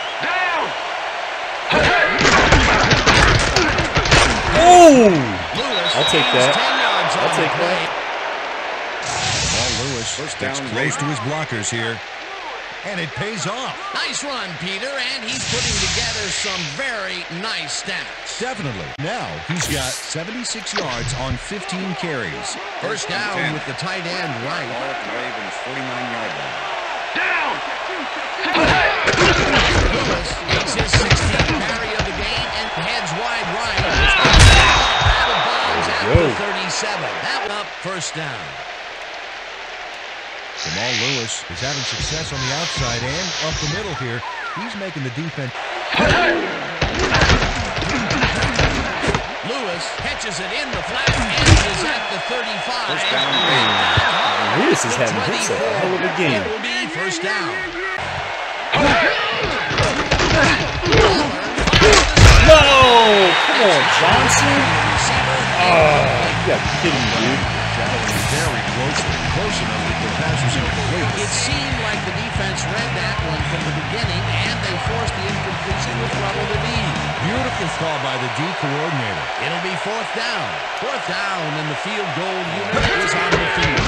Speaker 9: Oh!
Speaker 7: Lewis
Speaker 9: I'll take
Speaker 7: gains
Speaker 9: that.
Speaker 7: 10 yards on
Speaker 9: I'll
Speaker 7: the
Speaker 9: take
Speaker 7: play.
Speaker 9: that.
Speaker 8: Ball Lewis
Speaker 5: First
Speaker 8: gets
Speaker 5: down,
Speaker 8: close to
Speaker 5: Ravens.
Speaker 8: his blockers here. And it pays off.
Speaker 7: Nice run, Peter, and he's putting together some very nice stats.
Speaker 8: Definitely. Now he's got 76 yards on 15 carries.
Speaker 7: First
Speaker 5: and
Speaker 7: down
Speaker 5: 10.
Speaker 7: with the tight end right.
Speaker 5: Ball at the Ravens' 49-yard line.
Speaker 7: Lewis makes his 16th carry of the game and heads wide right. Out of bounds at
Speaker 9: There we
Speaker 7: the
Speaker 9: go.
Speaker 7: 37. That one up, first down.
Speaker 8: Jamal Lewis is having success on the outside and up the middle here. He's making the defense.
Speaker 7: Lewis catches it in the flat and is at the 35.
Speaker 5: First down, Ravens.
Speaker 9: Lewis is having himself a hell of a game.
Speaker 7: It will be first down.
Speaker 9: No! Come on, Johnson. Oh, you gotta be kidding me, dude.
Speaker 8: Traveling very close enough that the pass was incomplete.
Speaker 7: It seemed like the defense read that one from the beginning, and they forced the incompletion with trouble to lead.
Speaker 8: Beautiful call by the D coordinator.
Speaker 7: It'll be fourth down. Fourth down, and the field goal unit is on the field.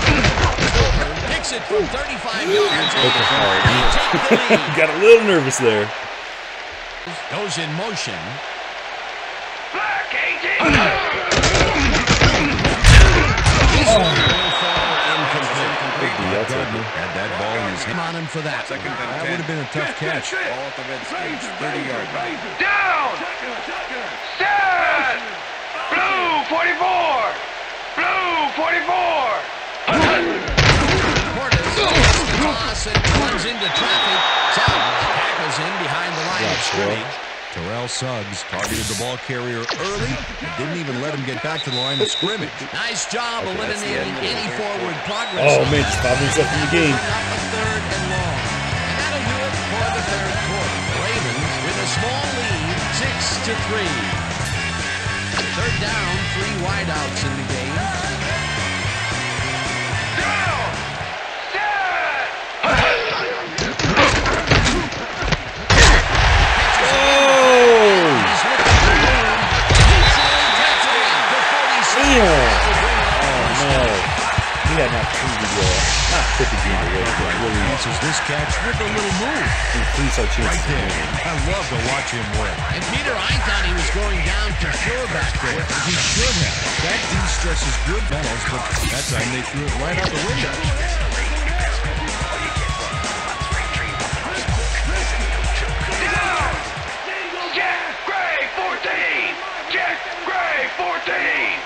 Speaker 7: Stoker picks it from 35 yards.
Speaker 9: Got a little nervous there.
Speaker 7: Goes in motion.
Speaker 6: Had that ball in his hand
Speaker 7: On him for that.
Speaker 5: Second and
Speaker 6: That
Speaker 5: 10.
Speaker 6: would have been a tough catch.
Speaker 5: Ball at the Redskins 30-yard line.
Speaker 12: Down! Set! Blue 44! Blue 44!
Speaker 7: Portis gets the toss and runs into traffic. Suggs tackles him behind the line of scrimmage.
Speaker 6: Terrell Suggs targeted the ball carrier early and didn't even let him get back to the line of scrimmage.
Speaker 7: Nice job eliminating any forward progress.
Speaker 9: Oh man, just 5 minutes left in the game.
Speaker 7: Up a third and long. And that'll do it for the third quarter. Ravens with a small lead, 6-3. Third down, 3 wideouts in the game.
Speaker 12: Down! Set!
Speaker 9: Put the game away, but really
Speaker 6: Answers this catch with a little move.
Speaker 9: increase our chances.
Speaker 6: Right there. I love to watch him work.
Speaker 7: And Peter, I thought he was going down for sure back there.
Speaker 6: He should have. That de-stresses good balls, but that time they threw it right out the window.
Speaker 12: Jack Gray 14! Jack Gray 14!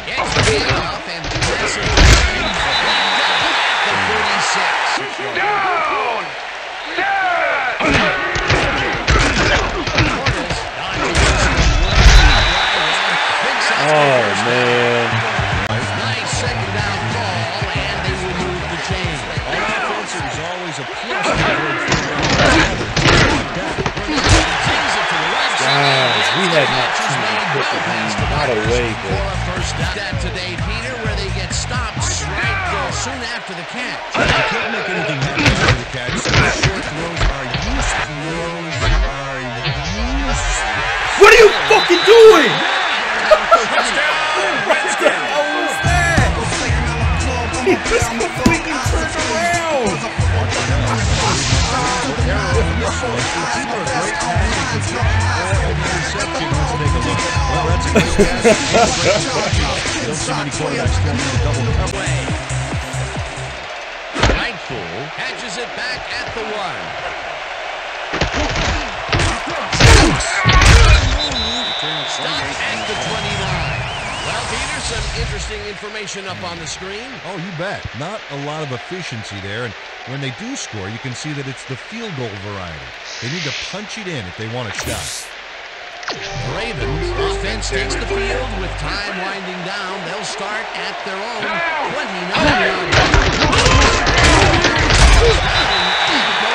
Speaker 7: Gets the off and passes the 46.
Speaker 12: Down! Set!
Speaker 9: Oh man.
Speaker 7: Nice second down ball, and they remove the chain.
Speaker 6: On offense, it was always a plus to avoid
Speaker 9: Guys, we had not seen not away,
Speaker 7: for a first down. That today, Peter, where they get stopped right soon after the catch.
Speaker 6: You can't make anything happen after the catch, so the short throws are useful.
Speaker 9: What are you fucking doing? He just completely turned around.
Speaker 6: Well, that's a good pass. You don't see many quarterbacks throw the double cover.
Speaker 7: Rightful catches it back at the 1. Stop at the 29. Well, Peter, some interesting information up on the screen.
Speaker 6: Oh, you bet. Not a lot of efficiency there, and when they do score, you can see that it's the field goal variety. They need to punch it in if they want a shot.
Speaker 7: The Ravens offense takes the field with time winding down. They'll start at their own 29-yard line.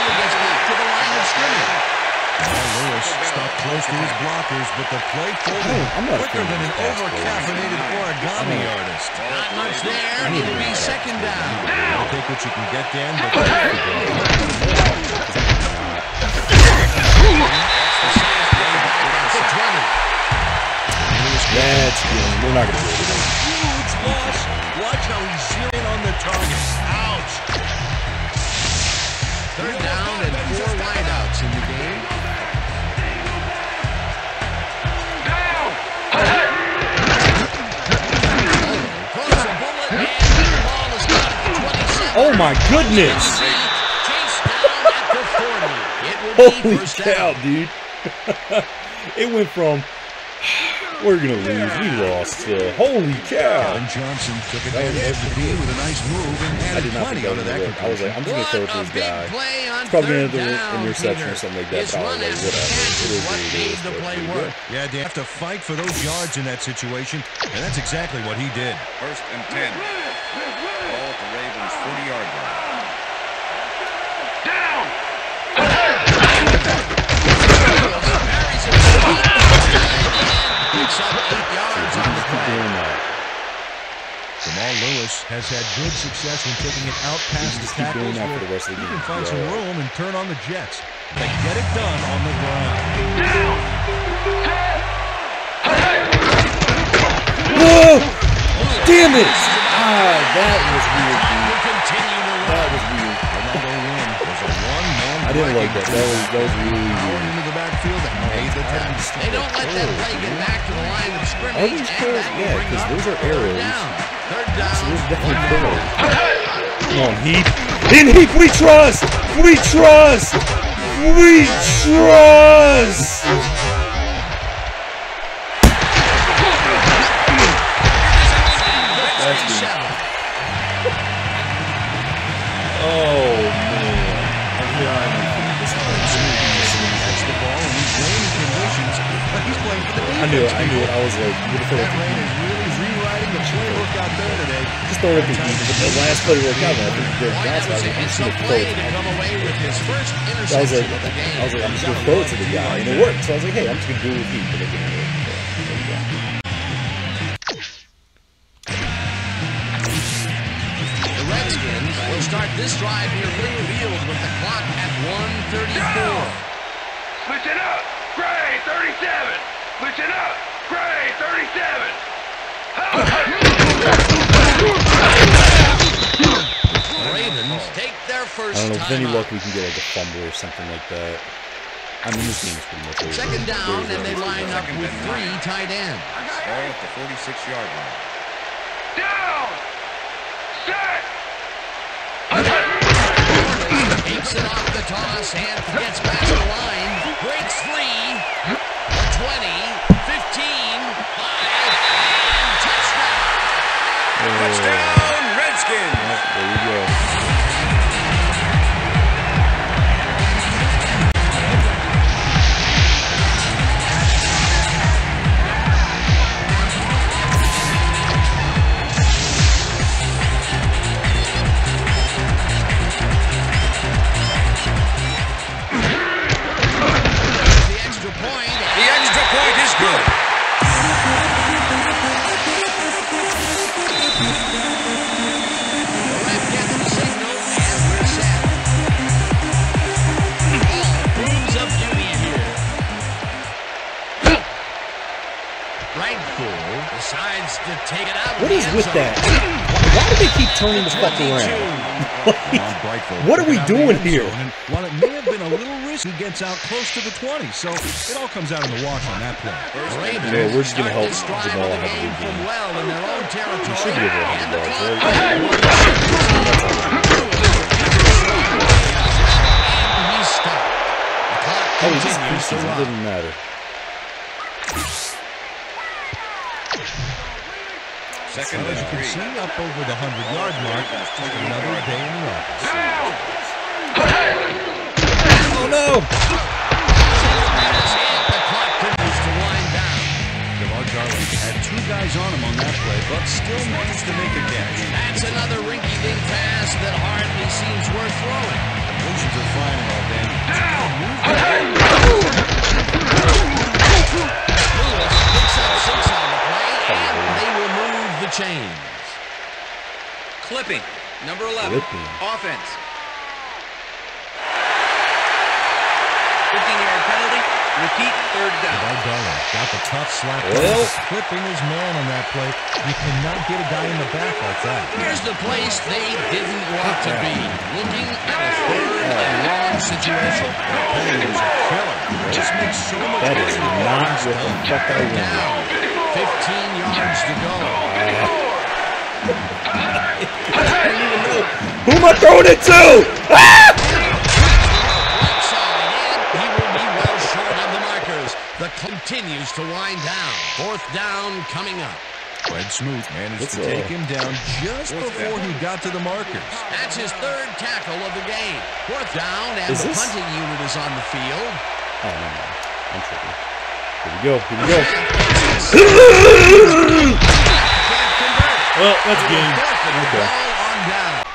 Speaker 7: Gets back to the line of scrimmage.
Speaker 6: Lewis stopped close to his blockers, but the play folded quicker than an over-caffeinated origami artist.
Speaker 7: Not much there. It'll be second down.
Speaker 6: I'll take what you can get, Dan, but
Speaker 9: That's good. We're not going to do it.
Speaker 6: huge loss. Watch how he's zeroing on the target. Ouch.
Speaker 7: Third down and 4 wideouts in the game.
Speaker 12: Down!
Speaker 7: Throws a bullet and the ball is caught at the 27.
Speaker 9: Oh my goodness!
Speaker 7: Chase down at the 40. It will be
Speaker 9: Holy
Speaker 7: first
Speaker 9: cow,
Speaker 7: down.
Speaker 9: dude! It went from we're gonna lose, we lost. Holy cow!
Speaker 6: Kevin Johnson took advantage of the beat with a nice move and
Speaker 9: I
Speaker 6: added
Speaker 9: did not
Speaker 6: plenty
Speaker 9: think
Speaker 6: out of
Speaker 9: that
Speaker 6: that.
Speaker 9: was I was like, I'm just gonna throw it to this guy. It's probably gonna do an interception or something like that. But I was like, whatever. It is what it is.
Speaker 7: The play work.
Speaker 6: Yeah, they have to fight for those yards in that situation, and that's exactly what he did.
Speaker 5: First and 10. Ball at the Ravens 40-yard line.
Speaker 12: Down!
Speaker 7: Picks up 8 yards on the play.
Speaker 6: Jamal Lewis has had good success when taking it out past the tackles.
Speaker 9: that for the rest of the
Speaker 6: He
Speaker 9: game.
Speaker 6: can find some room and turn on the Jets. They get it done on the ground.
Speaker 9: Whoa! Damn it! That was weird, dude. That was weird. I didn't like that. That was really weird.
Speaker 7: Into the backfield and made the tackle. They don't let that play get back to the line of scrimmage.
Speaker 9: All these curls, yeah, because those are arrows.
Speaker 7: Third down.
Speaker 9: So those are definitely curls. Come on, Heap. In Heap, we trust! We trust! We trust! Oh, man. And here I am.
Speaker 8: That's the ball in these rainy conditions, but he's playing for the defense.
Speaker 9: I knew it. I was like, what if
Speaker 8: That rain is really rewriting the playbook out there today.
Speaker 9: just throw it at the Heap. But the last play worked out, man. I think the guys was like, I'm just going to throw it. I was like, I'm just going to throw it to the guy. And it worked. So I was like, hey, I'm just going to do it with Heap. But it didn't work. So, there you go.
Speaker 7: Redskins will start this drive near Lee Field with the clock at 1:34.
Speaker 12: Switch it up. Gray, 37. Switch it up. Gray, 37.
Speaker 7: The Ravens take their first
Speaker 9: I don't know, with any
Speaker 7: timeout.
Speaker 9: luck we can get like a fumble or something like that. I mean, this game's pretty much over.
Speaker 7: Second down, and they line up with 3 tight ends.
Speaker 5: Ball at the 46-yard line.
Speaker 12: Down. Set.
Speaker 7: Takes it off the toss and gets past the line. Breaks free. 20, 15, 5, and touchdown.
Speaker 5: Touchdown, Redskins.
Speaker 9: There you go.
Speaker 5: The extra point is good.
Speaker 7: The ref gets the signal, and we're set. Moves of duty here. Ragpool decides to take it out.
Speaker 9: What is with that? Why do they keep turning the fuck around? What are we doing here?
Speaker 8: While it may have been a little risky, he gets out close to the 20, so it all comes out in the wash on that play.
Speaker 9: Yeah, we're just going to help Jamal have a good game.
Speaker 7: Well in their own territory.
Speaker 9: He should be able to have the yards, right?
Speaker 7: He's stopped. The clock
Speaker 9: Oh, this is
Speaker 7: continues to
Speaker 9: preseason. It
Speaker 7: run.
Speaker 9: doesn't matter.
Speaker 5: Second
Speaker 8: As you can see, up over the 100-yard mark, another day in the office.
Speaker 9: Oh, no!
Speaker 7: The clock continues to wind down.
Speaker 8: DeMar Garland had 2 guys on him on that play, but still managed to make a catch.
Speaker 7: That's another rinky-dink pass that hardly seems worth throwing.
Speaker 8: Completions are flying all day.
Speaker 7: Lewis picks up 6 on the play, and they remove the chains.
Speaker 11: Clipping. Number 11.
Speaker 9: Clipping.
Speaker 11: Offense. 15-yard penalty. Repeat third down.
Speaker 8: DeMar Garland got the tough slap.
Speaker 9: Well.
Speaker 8: Clipping his man on that play. You cannot get a guy in the back like that.
Speaker 7: Here's the place they didn't want to be. Looking at a third and long situation.
Speaker 8: Penny was a killer. Just makes so much
Speaker 9: That is not what the fuck I wanted.
Speaker 7: Down. 15 yards to go.
Speaker 9: I don't even know. Who am I throwing it to? Ah!
Speaker 7: Right side, and he will be well short of the markers. The continues to wind down. 4th down coming up.
Speaker 8: Fred Smoot managed to
Speaker 9: What's
Speaker 8: take him down just before he got to the markers.
Speaker 7: That's his 3rd tackle of the game. 4th down, and
Speaker 9: Is
Speaker 7: the
Speaker 9: this-
Speaker 7: punting unit is on the field.
Speaker 9: Oh, no. I'm tripping. Here we go. Here we go. Well, that's game. Okay.
Speaker 7: On down.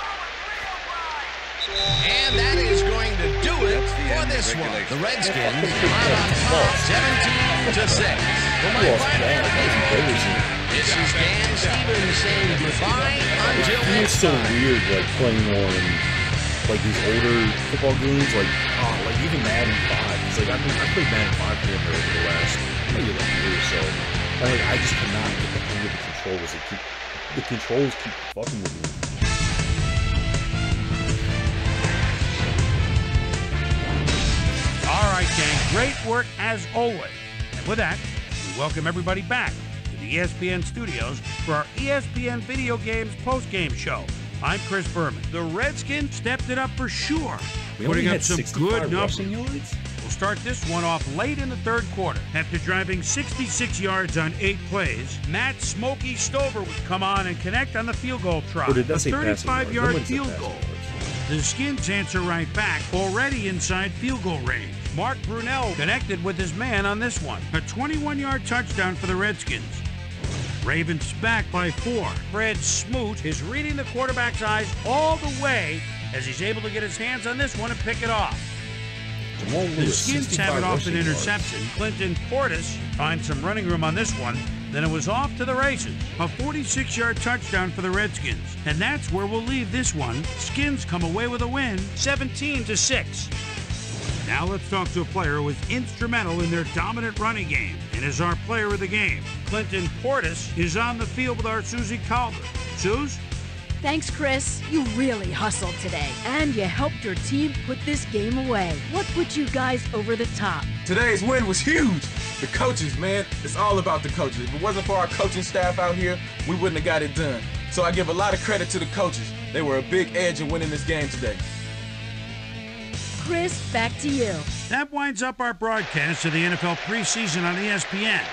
Speaker 7: And that is going to do it for this one. The Redskins are on top 17-6. For my final this is Dan Stevens saying goodbye until
Speaker 9: It feels so weird, like, playing on, like, these older football games, like even Madden 5. It's like, I played Madden 5 here over the last, maybe like a year or so. And, like, I just cannot get the hang of the controls. the controls keep fucking with me.
Speaker 1: All right, gang. Great work as always. And with that, we welcome everybody back to the ESPN studios for our ESPN Video Games post-game show. I'm Chris Berman. The Redskins stepped it up for sure, putting up some good numbers. We'll start this one off late in the third quarter. After driving 66 yards on 8 plays, Matt Smokey Stover would come on and connect on the field goal try. A 35-yard field goal. The Skins answer right back, already inside field goal range. Mark Brunell connected with his man on this one. A 21-yard touchdown for the Redskins. Ravens back by 4. Fred Smoot is reading the quarterback's eyes all the way as he's able to get his hands on this one and pick it off. The Skins have it off an interception. Clinton Portis finds some running room on this one. Then it was off to the races. A 46-yard touchdown for the Redskins. And that's where we'll leave this one. Skins come away with a win, 17-6. Now let's talk to a player who was instrumental in their dominant running game and is our player of the game. Clinton Portis is on the field with our Susie Calder. Suze?
Speaker 10: Thanks, Chris. You really hustled today, and you helped your team put this game away. What put you guys over the top?
Speaker 13: Today's win was huge. The coaches, man, it's all about the coaches. If it wasn't for our coaching staff out here, we wouldn't have got it done. So I give a lot of credit to the coaches. They were a big edge in winning this game today.
Speaker 10: Chris, back to you.
Speaker 1: That winds up our broadcast of the NFL preseason on ESPN,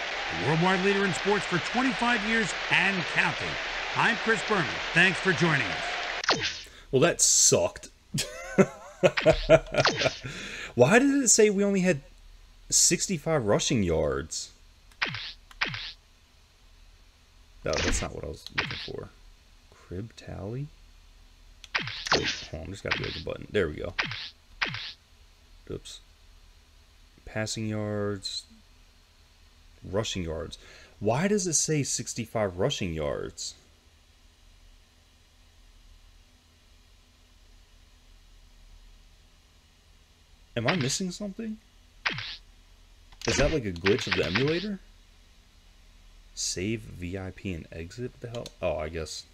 Speaker 1: the worldwide leader in sports for 25 years and counting. I'm Chris Berman. Thanks for joining us.
Speaker 9: Well, that sucked. Why did it say we only had 65 rushing yards? No, that's not what I was looking for. Crib tally? Wait, hold on, I just gotta go to the button. There we go. Oops. Passing yards. Rushing yards. Why does it say 65 rushing yards? Am I missing something? Is that like a glitch of the emulator? Save VIP and exit? What the hell? Oh, I guess.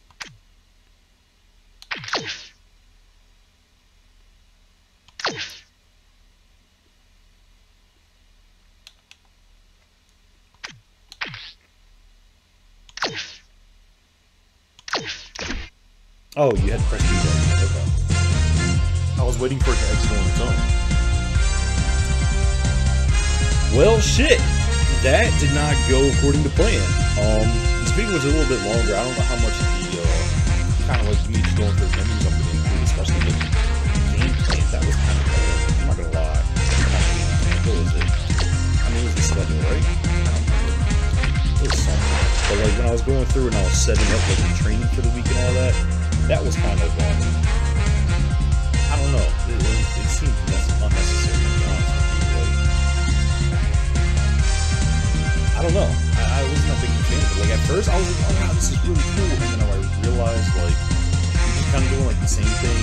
Speaker 9: Oh, you had to press B button. Okay. I was waiting for it to exit on its own. Well, shit. That did not go according to plan. This video was a little bit longer. I don't know how much the kind of like me just going through menus I'm going to include, especially the game plan. That was kind of cool. I'm not going to lie. What was it? I mean, it was the schedule, right? It was something. But like when I was going through and I was setting up like the training for the week and all that, that was kind of, I don't know. It seemed unnecessary, to be honest with you. Like, I don't know. I wasn't a big fan of it. Like, at first, I was like, oh, wow, this is really cool. And then I realized, like, you're just kind of doing, like, the same thing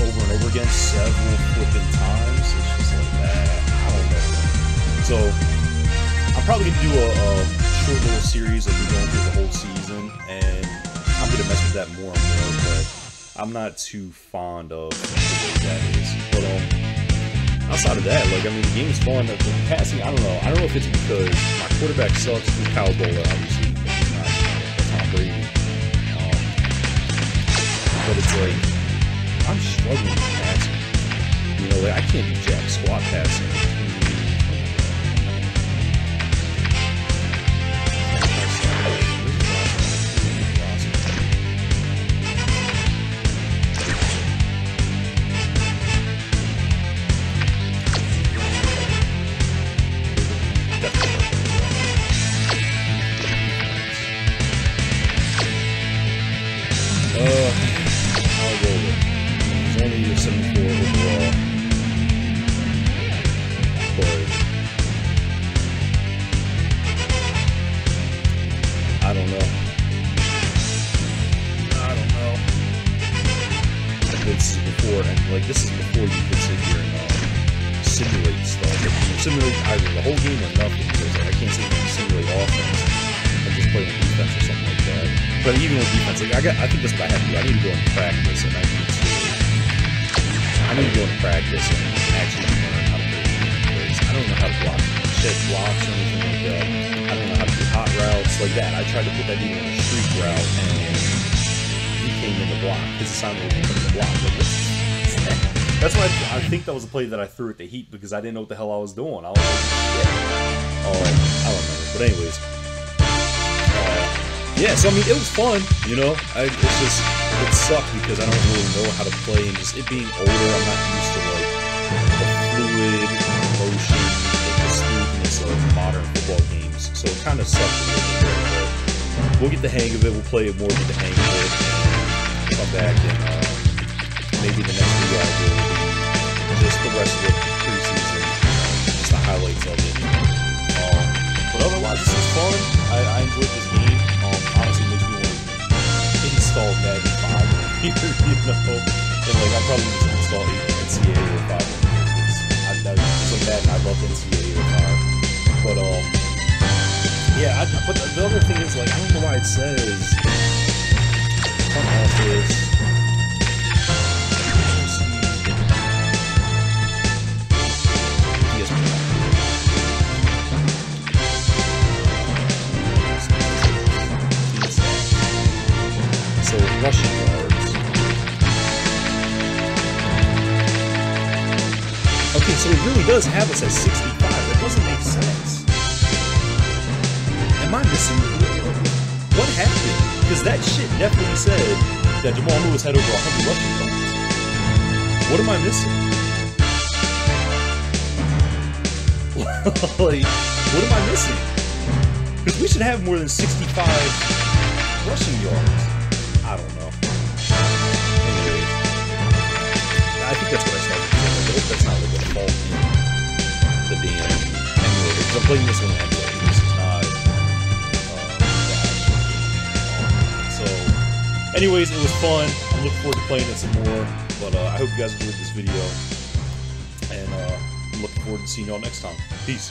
Speaker 9: over and over again several flipping times. It's just like, I don't know. So, I'm probably going to do a short little series of me going through the whole season, and I'm going to mess with that more and more, but I'm not too fond of the way that is. But, outside of that, like, I mean, the game's fun. The passing, I don't know. I don't know if it's because my quarterback sucks. He's Kyle Bowler, obviously. He's not Tom Brady. But it's like, I'm struggling with passing. You know, like, I can't do jack squat passing. I'll go with it. He's only a 74 overall. But I don't know. This is before, and like this is before you could sit here and simulate stuff. Simulate either the whole game or nothing. Because like, I can't sit here and simulate offense and just play on defense or something like that. But even with defense, like I think that's what I have to do. I need to go and practice, and I need to go and practice and actually learn how to play defense. I don't know how to block, shed blocks or anything like that. I don't know how to do hot routes like that. I tried to put that dude on a streak route, and he came in the block. His assignment was to come in the block. Like, that's why I think that was a play that I threw at the Heat, because I didn't know what the hell I was doing. I was like, shit. I don't know. But anyways, yeah. So I mean, it was fun. You know, it's just it sucked because I don't really know how to play, and just it being older, I'm not used to like the fluid motion, the smoothness of modern football games. So it kind of sucked a little bit. But we'll get the hang of it. We'll play it more, get the hang of it, and come back and maybe the next video I'll do will be just the rest of the preseason, just the highlights of it. But otherwise, this is fun. I enjoyed this game. Honestly, it makes me want to install Madden 5 here, you know. And like, I probably just install NCAA or 5 because it's like Madden. I love NCAA or 5. But yeah. But the other thing is, like, I don't know why it says front office. Rushing yards. Okay, so it really does have us at 65. That doesn't make sense. Am I missing? What happened? Because that shit definitely said that Jamal Lewis had over 100 rushing yards. What am I missing? Like, what am I missing? Because we should have more than 65 rushing yards. I don't know. Anyways, I think that's what I started to say. I hope that's not like a fault in the damn emulator, because I'm playing this on the emulator. This is not so anyways, it was fun. I'm looking forward to playing it some more. But I hope you guys enjoyed this video, and I'm looking forward to seeing y'all next time. Peace.